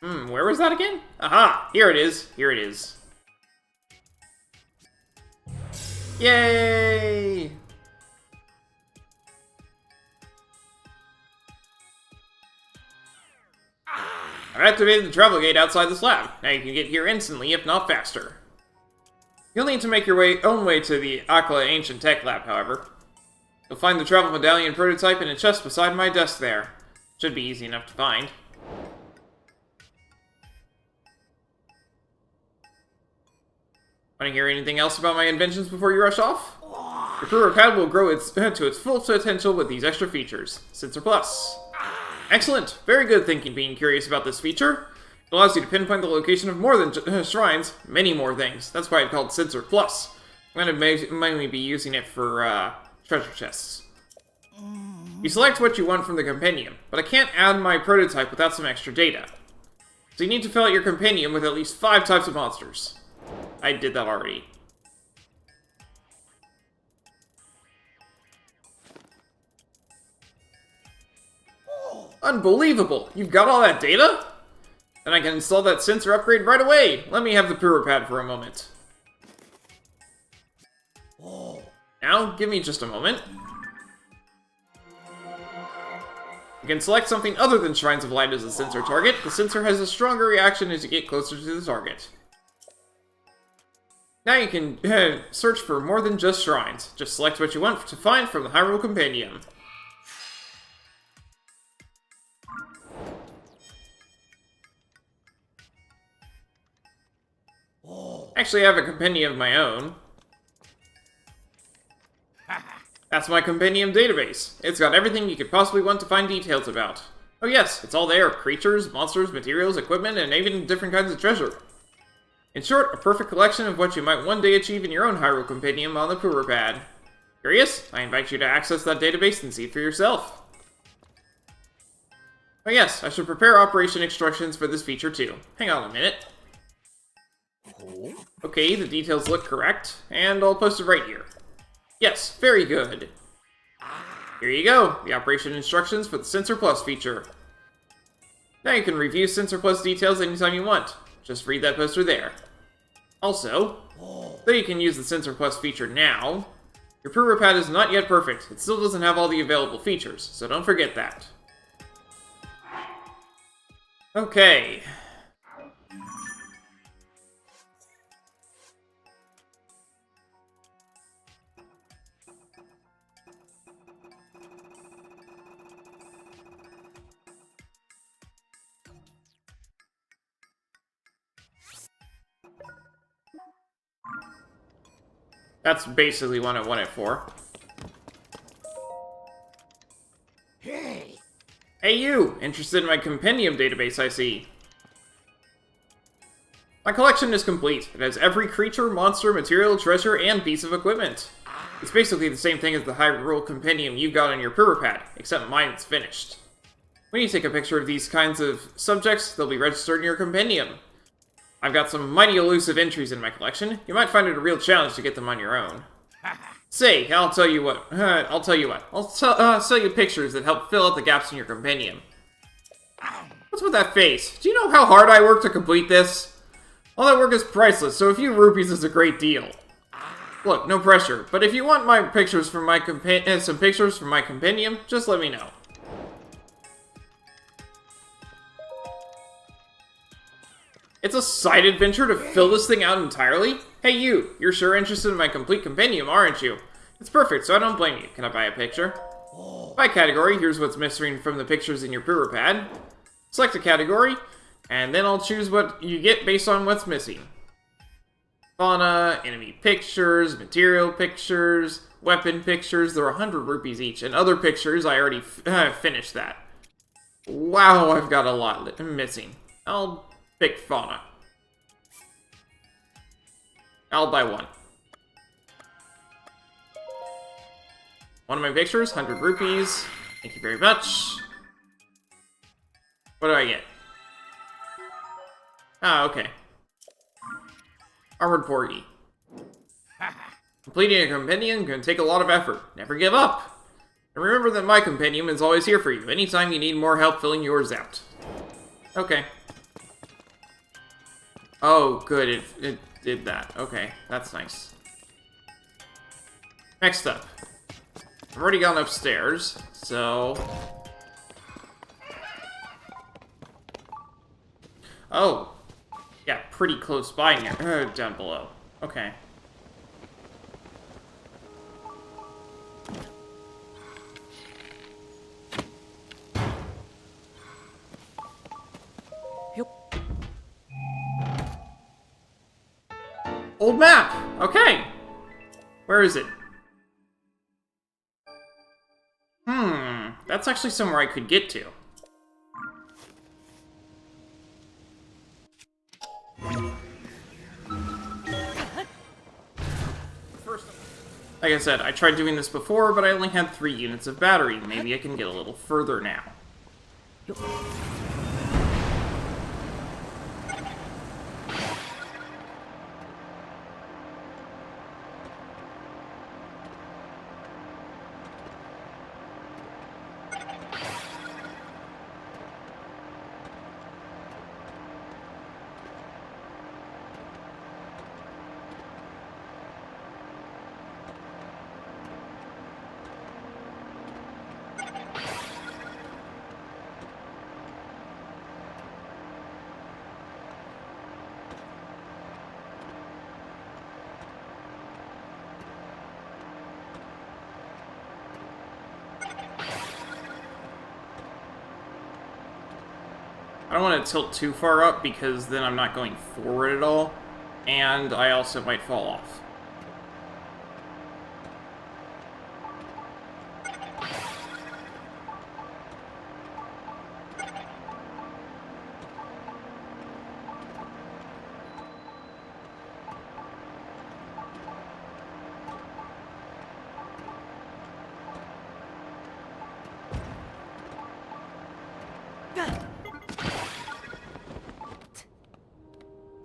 Where was that again? Aha! Here it is. Here it is. Yay! I've activated the travel gate outside this lab. Now you can get here instantly, if not faster. You'll need to make your own way to the Akala Ancient Tech Lab, however. You'll find the Travel Medallion prototype in a chest beside my desk there. Should be easy enough to find. Want to hear anything else about my inventions before you rush off? Your PurePad will grow to its full potential with these extra features. Sensor Plus. Excellent! Very good thinking being curious about this feature. It allows you to pinpoint the location of more than shrines, many more things. That's why it's called Sensor Plus. I'm going to mainly be using it for treasure chests. You select what you want from the compendium, but I can't add my prototype without some extra data. So you need to fill out your compendium with at least 5 types of monsters. I did that already. Unbelievable! You've got all that data? Then I can install that sensor upgrade right away! Let me have the Pura Pad for a moment. Now, give me just a moment. You can select something other than Shrines of Light as a sensor target. The sensor has a stronger reaction as you get closer to the target. Now you can search for more than just shrines. Just select what you want to find from the Hyrule Compendium. Actually, I have a compendium of my own. That's my compendium database. It's got everything you could possibly want to find details about. Oh yes, it's all there. Creatures, monsters, materials, equipment, and even different kinds of treasure. In short, a perfect collection of what you might one day achieve in your own Hyrule Compendium on the Pura Pad. Curious? I invite you to access that database and see it for yourself. Oh yes, I should prepare operation instructions for this feature too. Hang on a minute. Okay, the details look correct, and I'll post it right here. Yes, very good. Here you go, the operation instructions for the Sensor Plus feature. Now you can review Sensor Plus details anytime you want. Just read that poster there. Also, though you can use the Sensor Plus feature now, your Pura Pad is not yet perfect. It still doesn't have all the available features, so don't forget that. Okay. That's basically what I want it for. Hey! Hey you! Interested in my compendium database, I see. My collection is complete. It has every creature, monster, material, treasure, and piece of equipment. It's basically the same thing as the Hyrule Compendium you got on your Pura Pad, except mine's finished. When you take a picture of these kinds of subjects, they'll be registered in your compendium. I've got some mighty elusive entries in my collection. You might find it a real challenge to get them on your own. Say, I'll tell you what. I'll sell you pictures that help fill out the gaps in your compendium. What's with that face? Do you know how hard I worked to complete this? All that work is priceless, so a few rupees is a great deal. Look, no pressure, but if you want my pictures from my some pictures from my compendium, just let me know. It's a side adventure to fill this thing out entirely? Hey you, you're sure interested in my complete compendium, aren't you? It's perfect, so I don't blame you. Can I buy a picture? By category, here's what's missing from the pictures in your Pura Pad. Select a category, and then I'll choose what you get based on what's missing. Fauna, enemy pictures, material pictures, weapon pictures, they're 100 rupees each, and other pictures, I already finished that. Wow, I've got a lot missing. I'll pick fauna. I'll buy one. One of my pictures, 100 rupees. Thank you very much. What do I get? Ah, okay. Armored Porgy. Completing a compendium can take a lot of effort. Never give up. And remember that my compendium is always here for you, anytime you need more help filling yours out. Okay. Oh, good, it did that. Okay, that's nice. Next up. I've already gone upstairs, so... Oh. Yeah, pretty close by here. Down below. Okay. Old map! Okay! Where is it? That's actually somewhere I could get to. First, like I said, I tried doing this before, but I only had 3 units of battery. Maybe I can get a little further now. I don't want to tilt too far up because then I'm not going forward at all, and I also might fall off.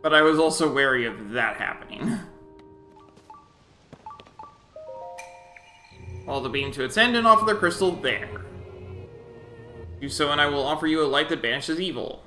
But I was also wary of that happening. Follow the beam to its end and offer the crystal there. Do so and I will offer you a light that banishes evil.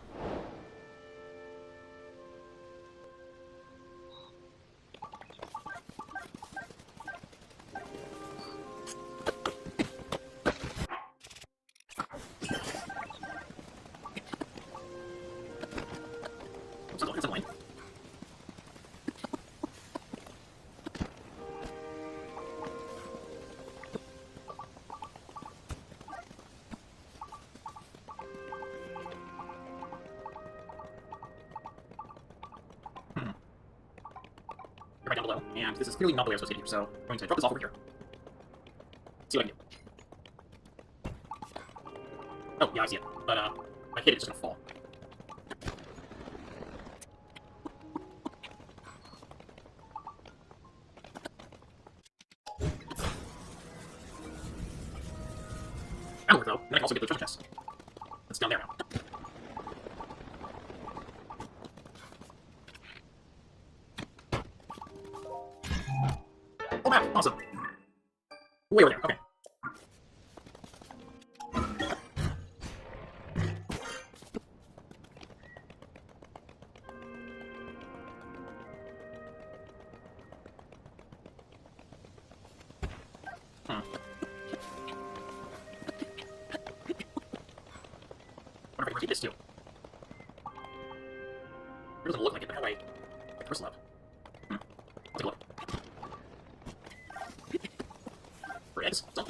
Right down below, and this is clearly not the way I'm supposed to get here, so I'm going to drop this off over here. See what I can do. Oh, yeah, I see it. But, I hit it, it's just gonna fall. That'll work, though. And I can also get the treasure chest. It's down there now. Oh, map! Awesome! Way over there, okay. Wonder if I can keep this too. It doesn't look like it, but how do I pick the crystal up? Let's take a look. For eggs? So.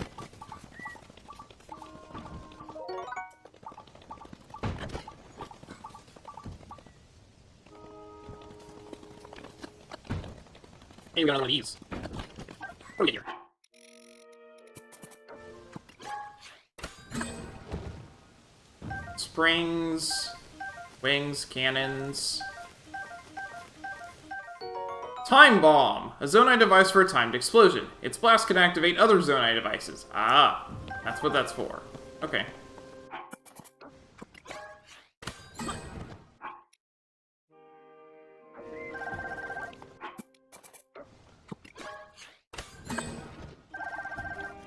Hey, we got another one of these. What do we get here? Springs, wings, cannons. Time bomb! A Zonai device for a timed explosion. Its blast can activate other Zonai devices. Ah, that's what that's for. Okay.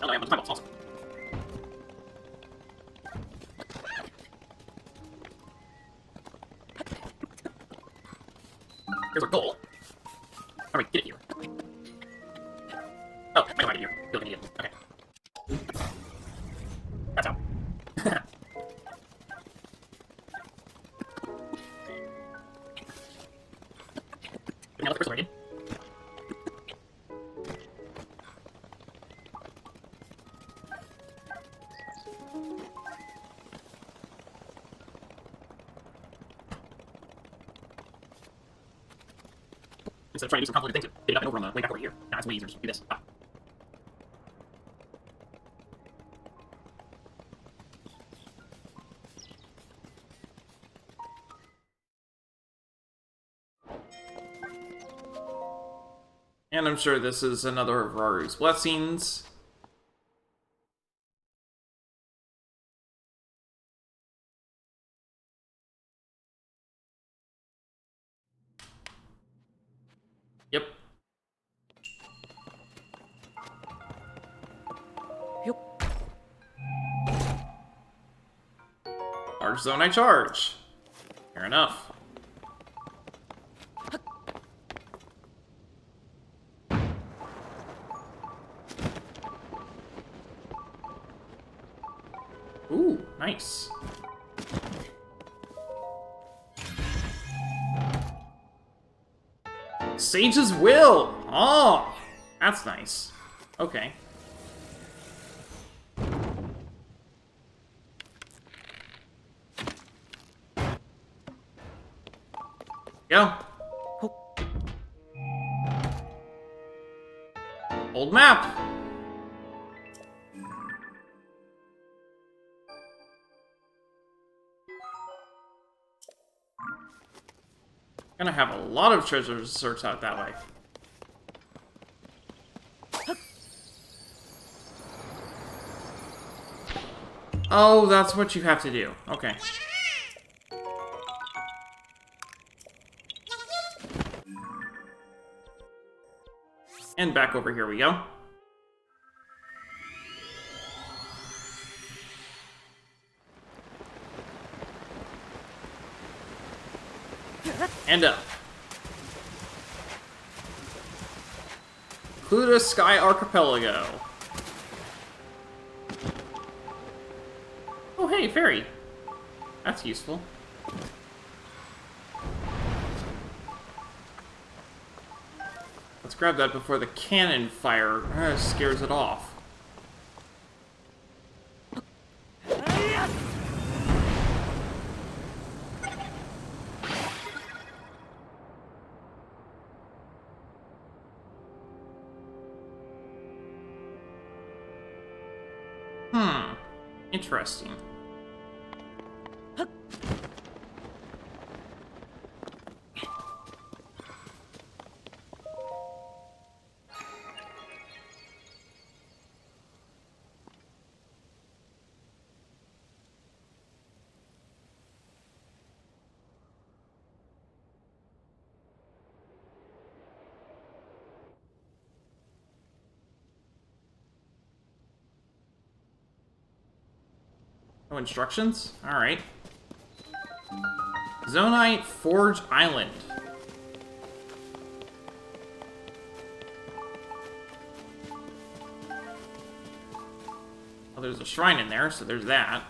Oh, I have a time bombs, awesome. Here's our goal. Alright, get it here. Oh, I know I get here. Feel like an idiot. Okay. That's out. Now let the crystal right in. Instead of trying to do some complicated things, get it up and over on the way back over here. Nah, it's way easier to just do this. Ah. And I'm sure this is another of Raru's blessings. Yep. Large zone I charge. Fair enough. Ooh, nice. Sage's Will! Oh, that's nice. Okay. Go. Old map. Gonna have a lot of treasures to search out that way. Oh, that's what you have to do. Okay. And back over here we go. And up. Cluda Sky Archipelago. Oh, hey, fairy. That's useful. Let's grab that before the cannon fire scares it off. Interesting. No instructions? Alright. Zonite Forge Island. Well, there's a shrine in there, so there's that.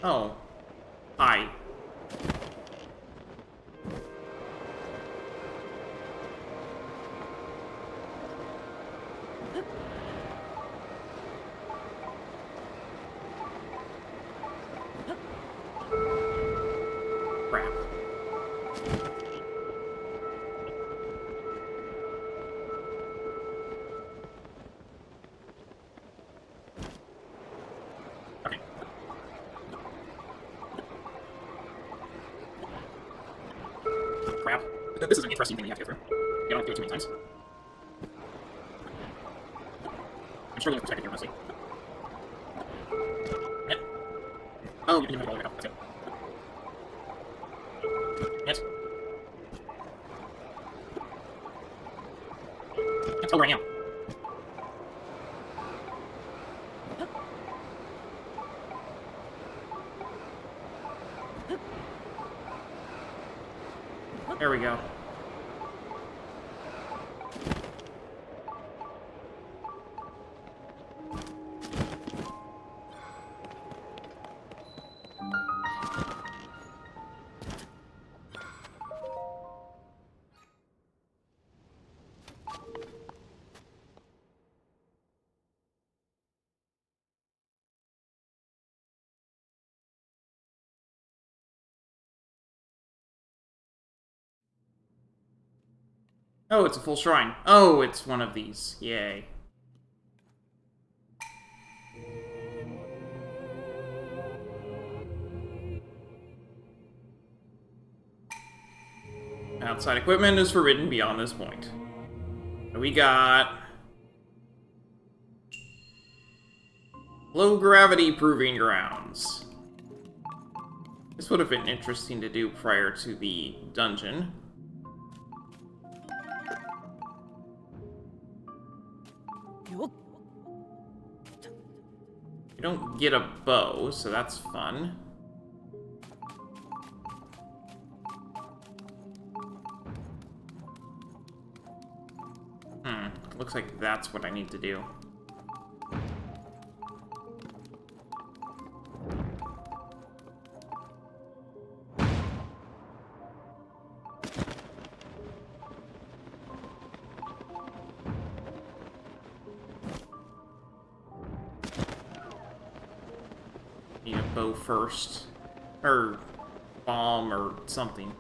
Oh. Hi. Crap. Okay. Crap. This is an interesting thing you have to go through. You don't have to do it too many times. I'm struggling with perspective here, mostly. Yep. Oh, you didn't have it all the way up. That's good. Yes. Oh, right now. There we go. Oh, it's a full shrine. Oh, it's one of these. Yay. Outside equipment is forbidden beyond this point. We got low gravity proving grounds. This would have been interesting to do prior to the dungeon. You don't get a bow, so that's fun. Looks like that's what I need to do. bow first. Or bomb or something.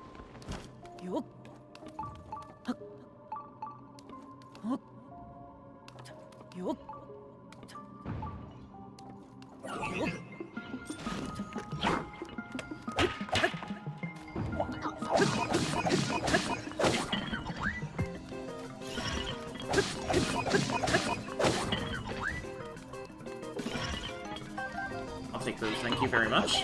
I'll take those, thank you very much.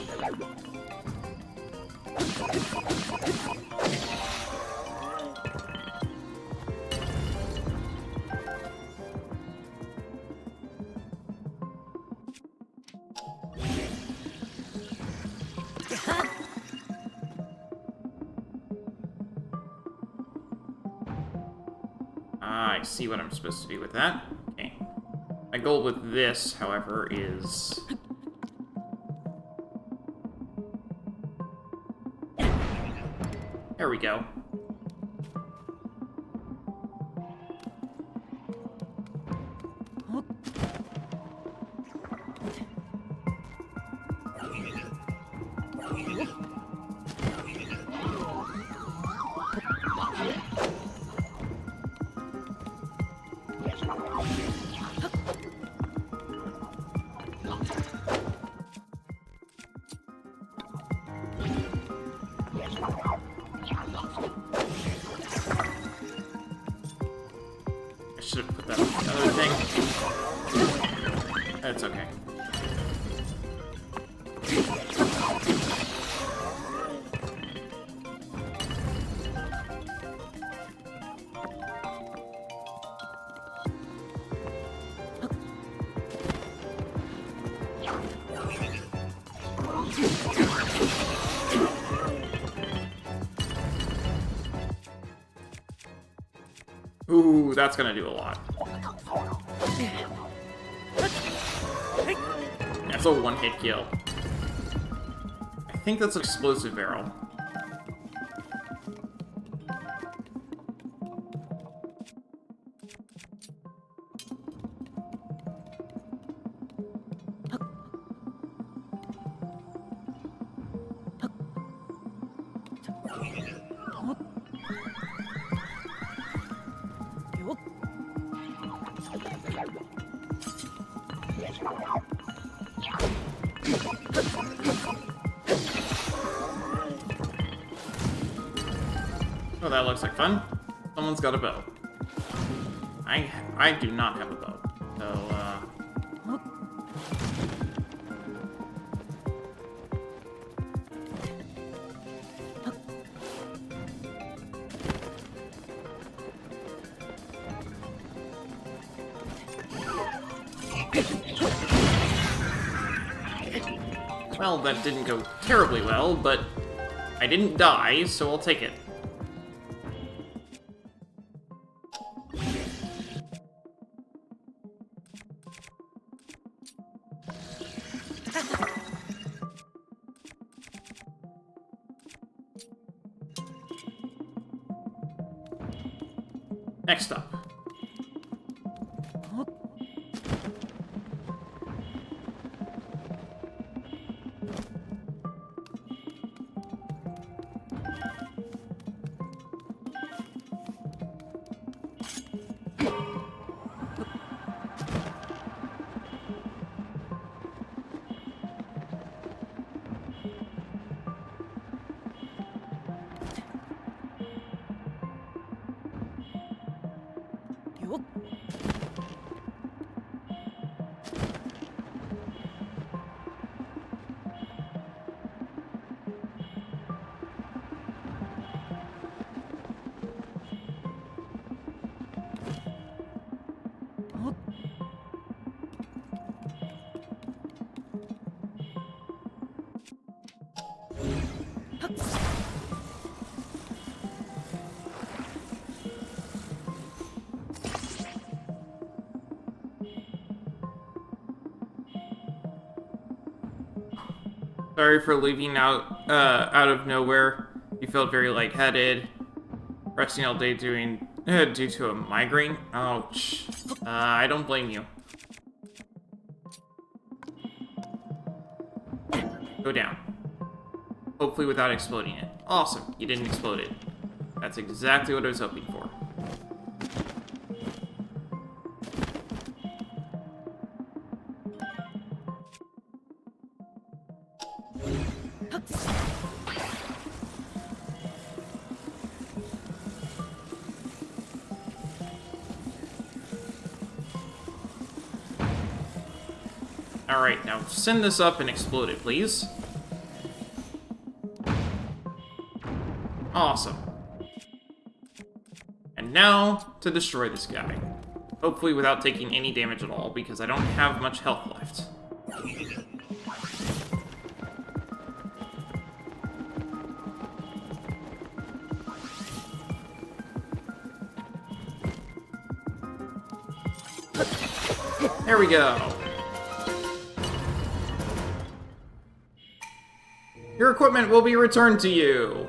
I see what I'm supposed to do with that. Okay. My goal with this, however, is... There we go. I should have put that on the other thing. That's okay. Ooh, that's gonna do a lot. That's a one-hit kill. I think that's an explosive barrel. Oh, that looks like fun. Someone's got a bow. I do not have a bow. So, well, that didn't go terribly well, but I didn't die, so I'll take it. Next up. Sorry for leaving out of nowhere. You felt very lightheaded, resting all day due to a migraine. Ouch. I don't blame you. Go down. Hopefully without exploding it. Awesome, you didn't explode it. That's exactly what I was hoping for. Alright, now send this up and explode it, please. Awesome. And now, to destroy this guy. Hopefully without taking any damage at all, because I don't have much health left. There we go. Your equipment will be returned to you.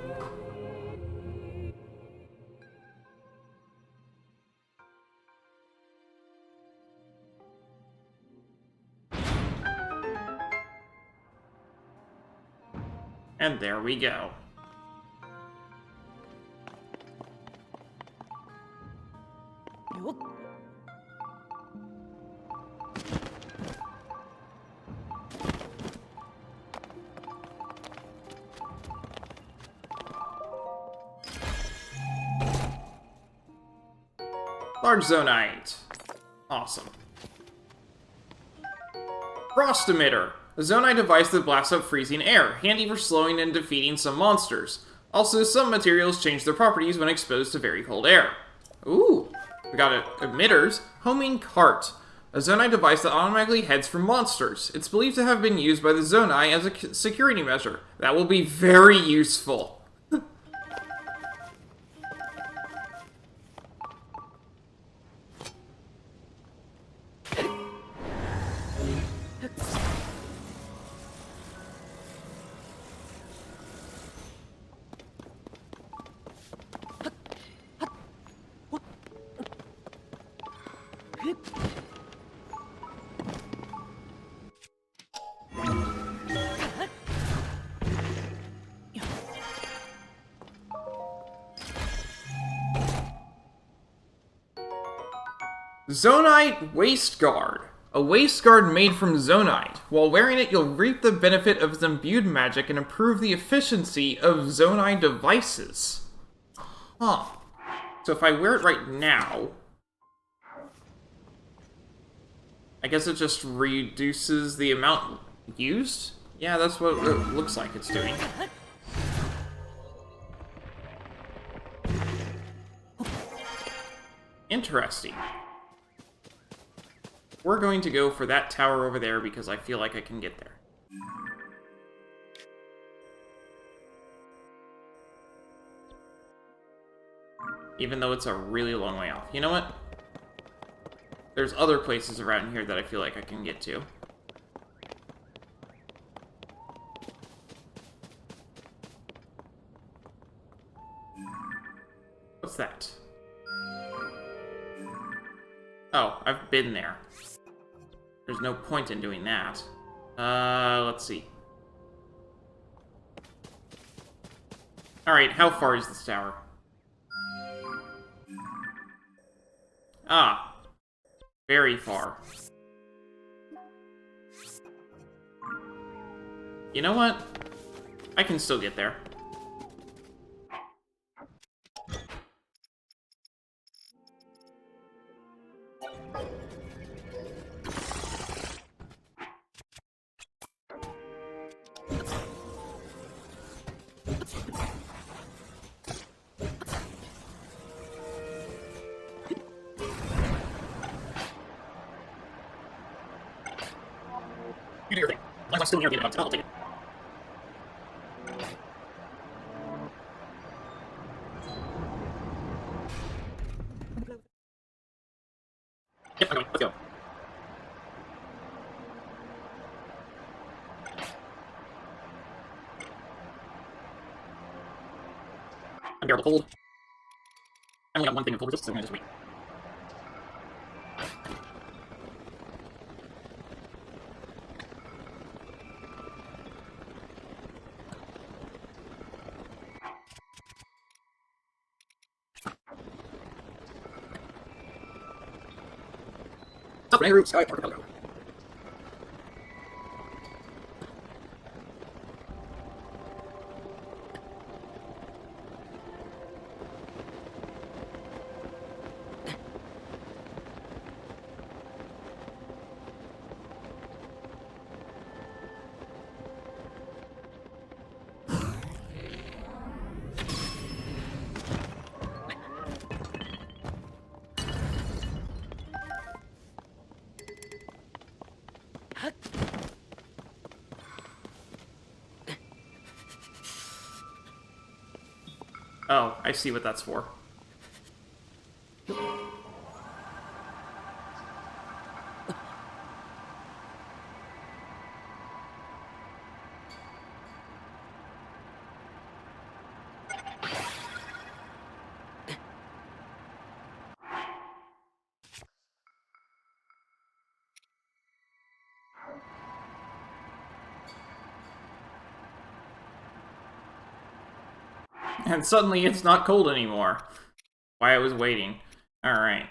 And there we go. Large Zonite. Awesome. Frost Emitter. A Zonite device that blasts up freezing air, handy for slowing and defeating some monsters. Also, some materials change their properties when exposed to very cold air. Ooh, we got emitters. Homing Cart. A Zonite device that automatically heads for monsters. It's believed to have been used by the Zonai as a security measure. That will be very useful. Zonite Waist Guard. A waist guard made from Zonite. While wearing it, you'll reap the benefit of its imbued magic and improve the efficiency of Zonite devices. Huh. So if I wear it right now, I guess it just reduces the amount used? Yeah, that's what it looks like it's doing. Interesting. We're going to go for that tower over there because I feel like I can get there. Even though it's a really long way off. You know what? There's other places around here that I feel like I can get to. What's that? Oh, I've been there. There's no point in doing that. Let's see. Alright, how far is this tower? Ah. Very far. You know what? I can still get there. You do your thing. I'm still near the end of it. I'll take it. Yep, I'm going. Let's go. Unbearable cold. I only got one thing of cold resist, so I'm gonna just wait. Oh, I see what that's for. And suddenly it's not cold anymore. Why I was waiting. Alright.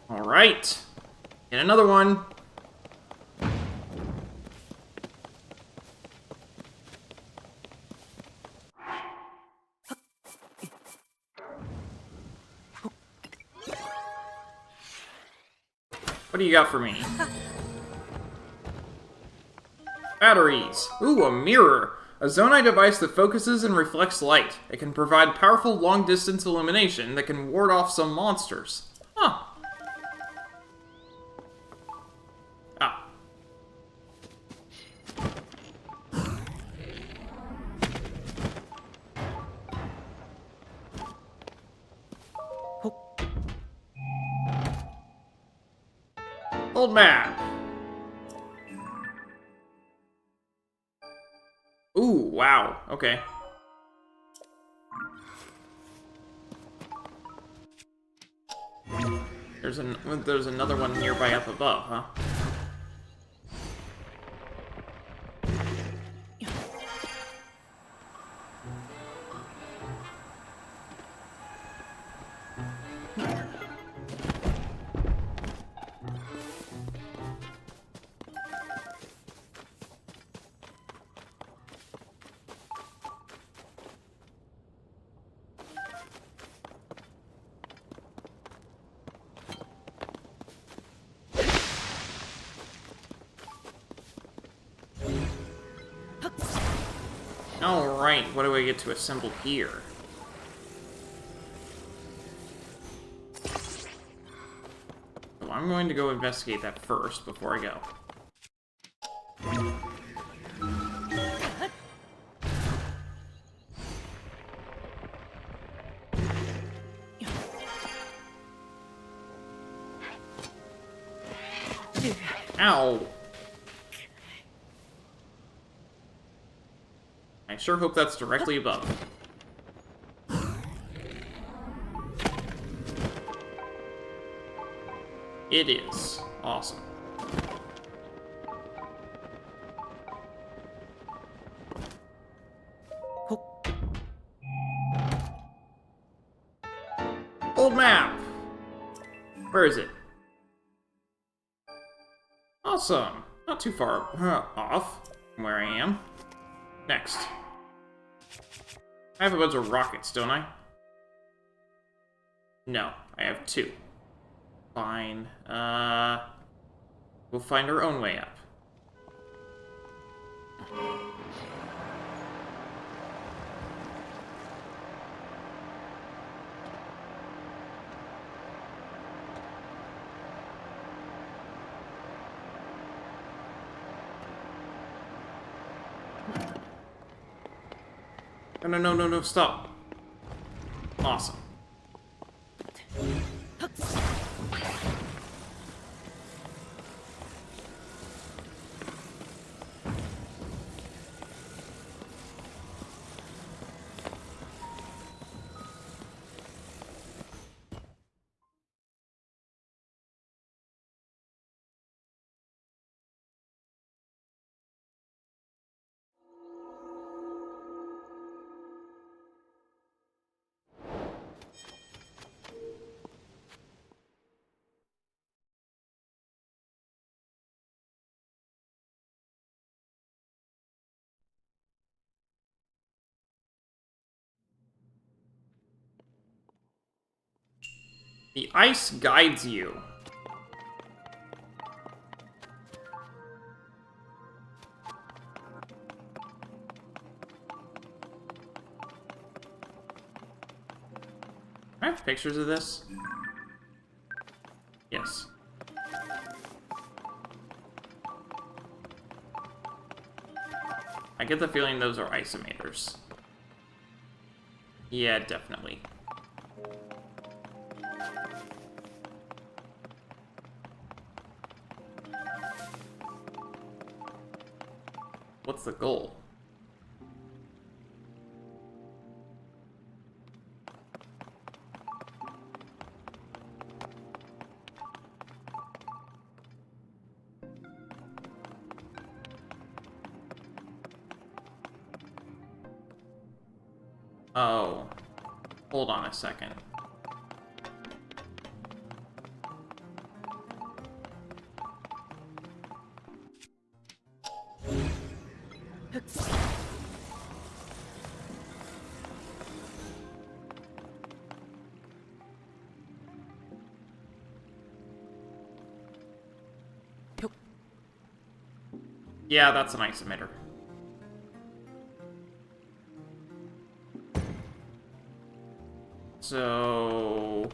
Alright. Get another one. What do you got for me? Batteries. Ooh, a mirror. A Zonai device that focuses and reflects light. It can provide powerful long-distance illumination that can ward off some monsters. Huh. Ah. Old map. Ooh, wow. Okay. There's another one nearby up above, huh? Alright, what do I get to assemble here? So I'm going to go investigate that first before I go. Ow! I sure hope that's directly above. It is. Awesome. Old map! Where is it? Awesome. Not too far off from where I am. Next. I have a bunch of rockets, don't I? No, I have 2. Fine. We'll find our own way up. No, stop. Awesome. The ice guides you. I have pictures of this? Yes. I get the feeling those are isometers. Yeah, definitely. What's the goal? Oh. Hold on a second. Yeah, that's an isometer. So...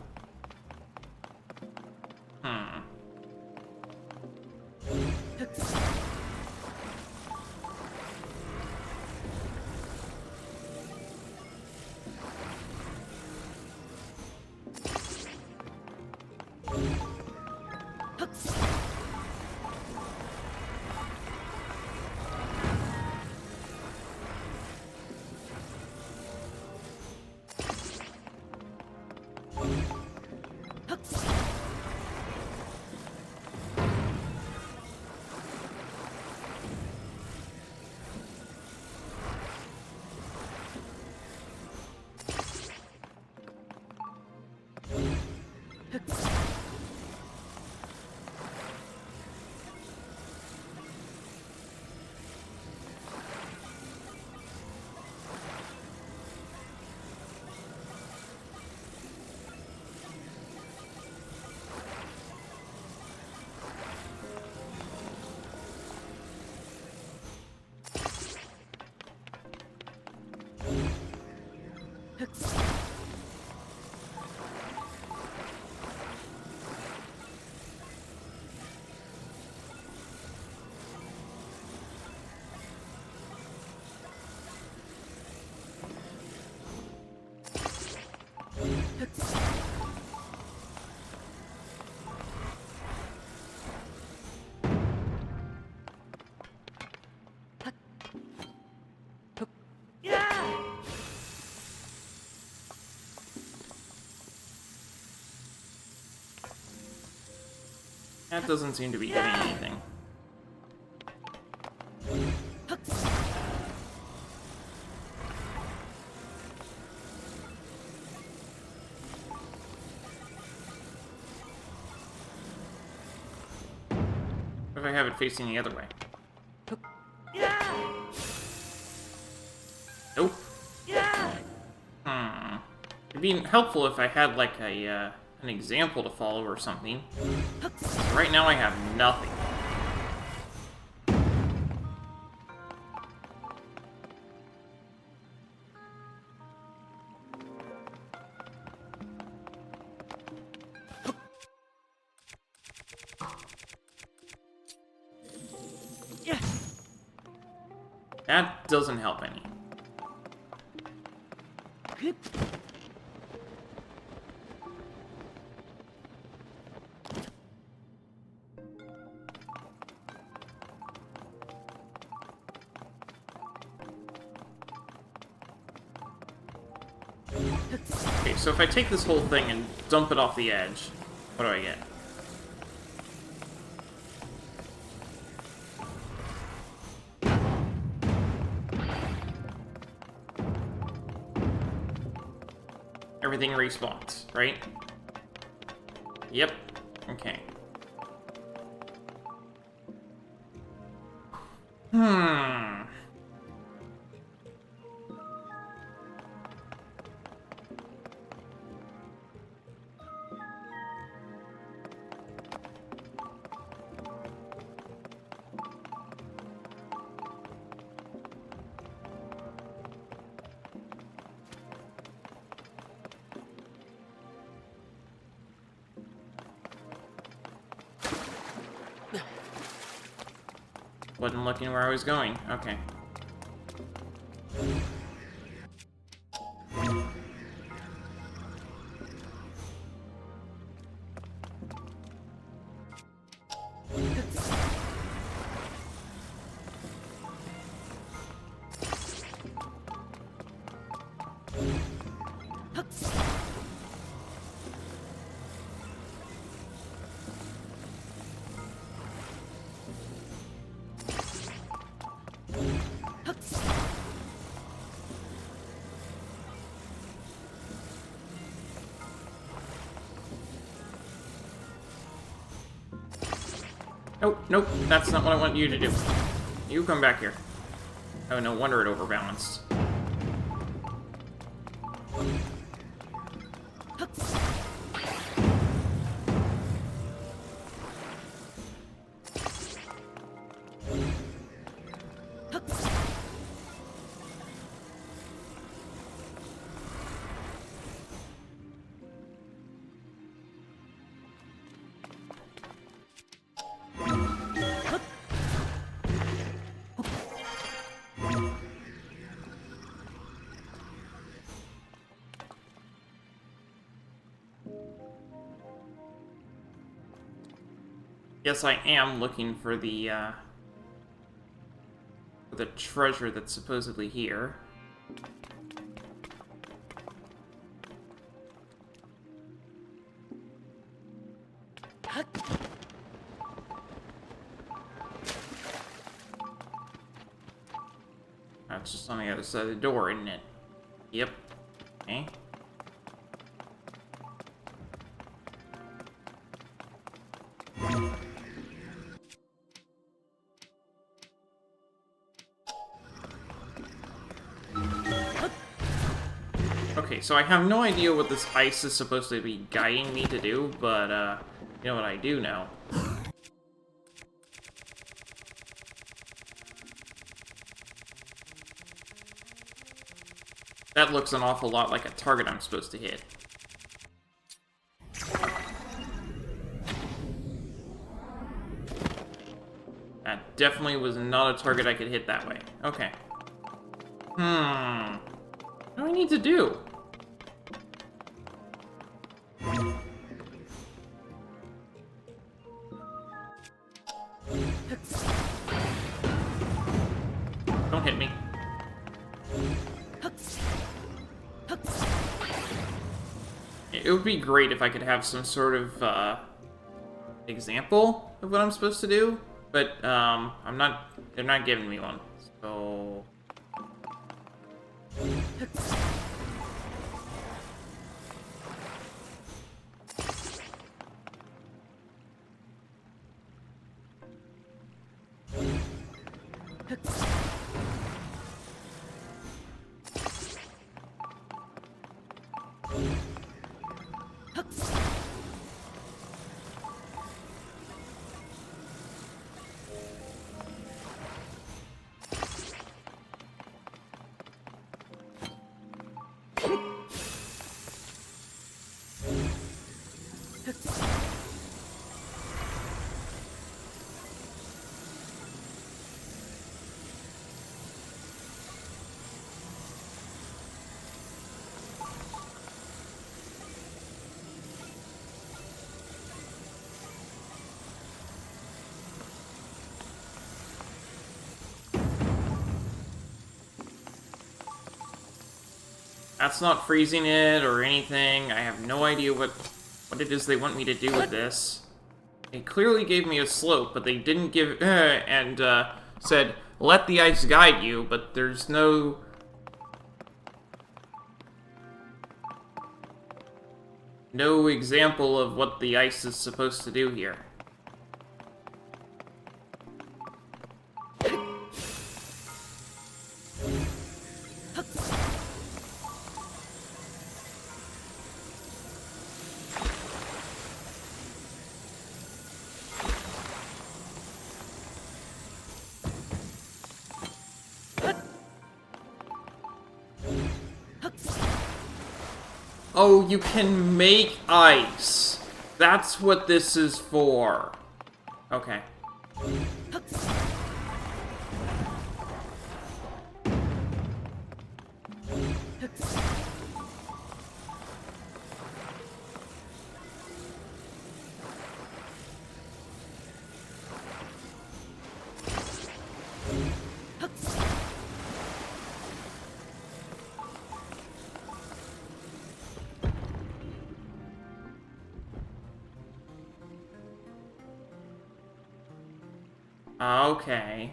That doesn't seem to be doing anything. What if I have it facing the other way? Nope. be helpful if I had, like, an example to follow or something. Right now I have nothing. That doesn't help any. Okay, so if I take this whole thing and dump it off the edge, what do I get? Everything respawns, right? Yep. Okay. Wasn't looking where I was going. Okay. Nope, nope, that's not what I want you to do. You come back here. Oh, no wonder it overbalanced. Yes, I am looking for the treasure that's supposedly here. That's just on the other side of the door, isn't it? Yep. Okay. Okay, so I have no idea what this ice is supposed to be guiding me to do, but, you know what I do know? That looks an awful lot like a target I'm supposed to hit. That definitely was not a target I could hit that way. Okay. What do I need to do? Don't hit me. It would be great if I could have some sort of, example of what I'm supposed to do, but, they're not giving me one, so... That's not freezing it or anything. I have no idea what it is they want me to do with this. They clearly gave me a slope, but they didn't give... and said, let the ice guide you, but there's no... no example of what the ice is supposed to do here. Oh, you can make ice. That's what this is for. Okay. Okay.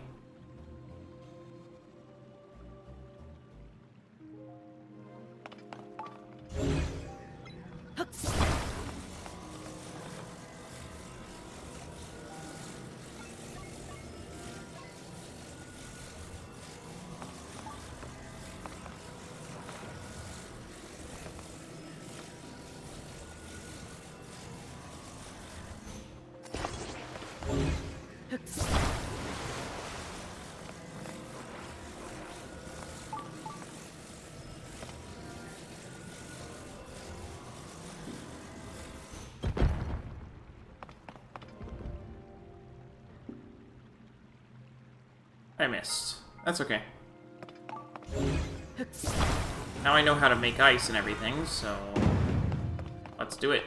I missed. That's okay. Now I know how to make ice and everything, so... let's do it.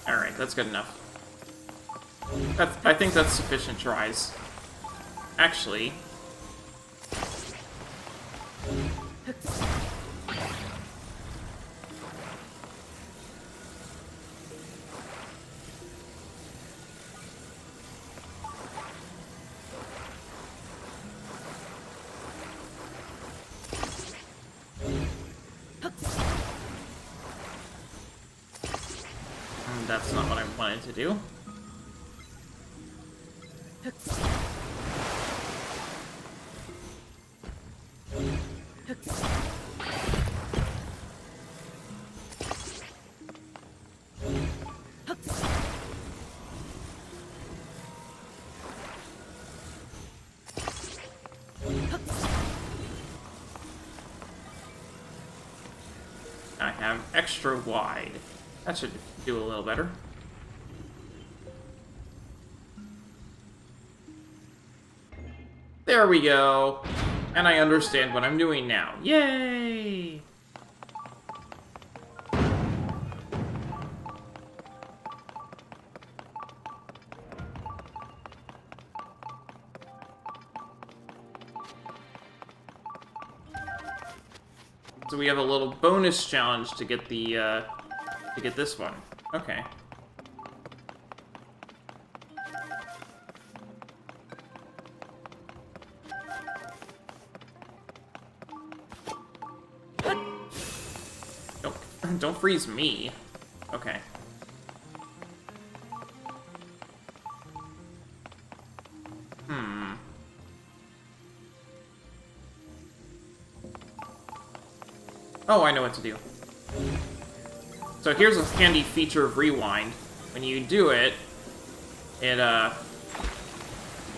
Alright, that's good enough. I think that's sufficient tries. Actually... that's not what I wanted to do. I have extra wide. That should do a little better. There we go. And I understand what I'm doing now. Yay! So we have a little bonus challenge to get the, to get this one. Okay. Don't freeze me. Okay. Oh, I know what to do. So here's a handy feature of Rewind. When you do it, it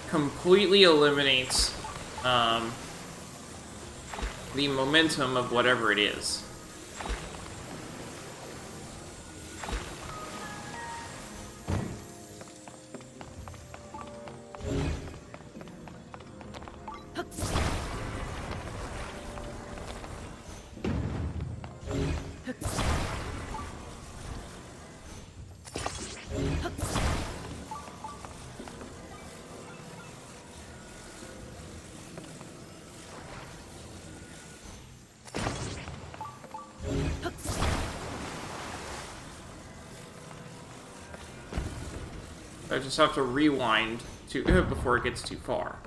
completely eliminates the momentum of whatever it is. I just have to rewind to before it gets too far.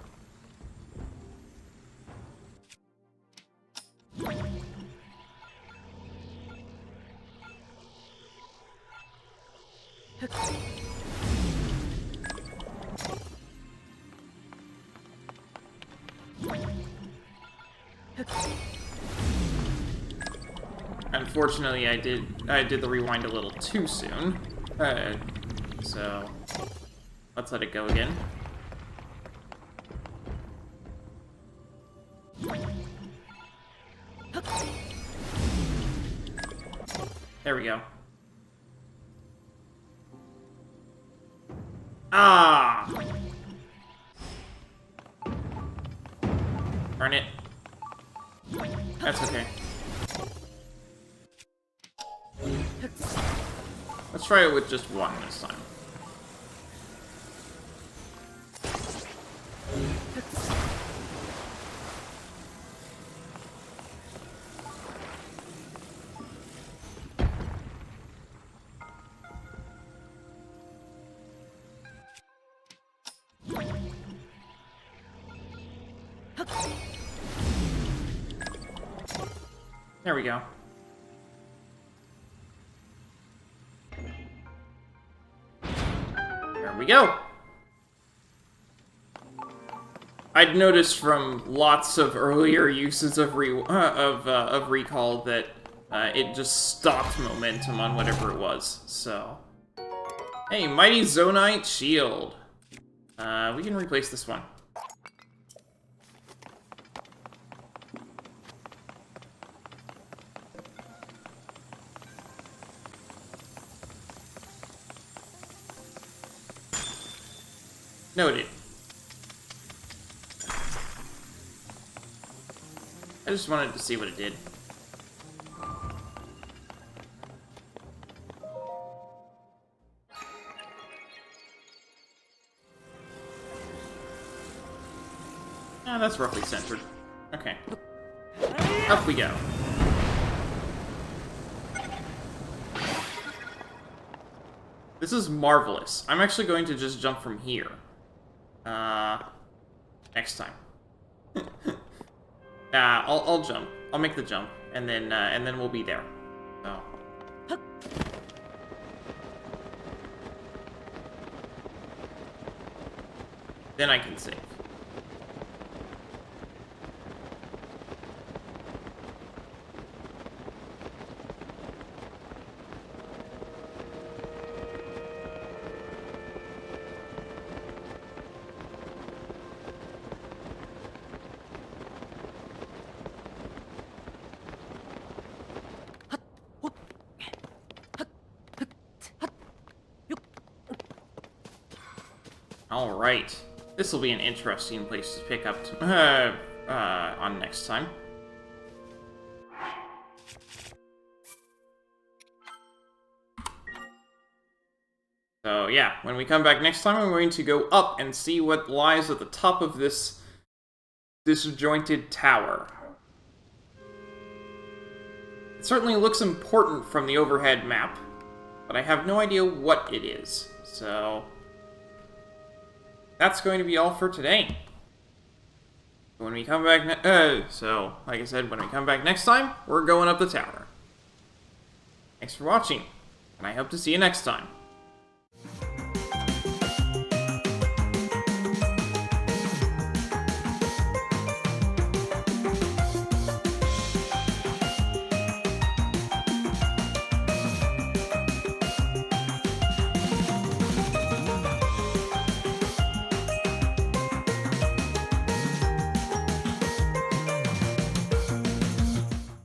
Unfortunately, I did the rewind a little too soon. So let's let it go again. There we go. Ah! Darn it. That's okay. Let's try it with just one this time. There we go. There we go. I'd noticed from lots of earlier uses of recall that it just stopped momentum on whatever it was. So, hey, Mighty Zonite Shield. We can replace this one. Noted. I just wanted to see what it did. Ah, that's roughly centered. Okay. Up we go. This is marvelous. I'm actually going to just jump from here. Next time. I'll jump. I'll make the jump, and then we'll be there. So. Then I can save. Alright. This will be an interesting place to pick up on next time. So yeah, when we come back next time, I'm going to go up and see what lies at the top of this disjointed tower. It certainly looks important from the overhead map, but I have no idea what it is. So that's going to be all for today. When we come back, like I said, when we come back next time, we're going up the tower. Thanks for watching, and I hope to see you next time.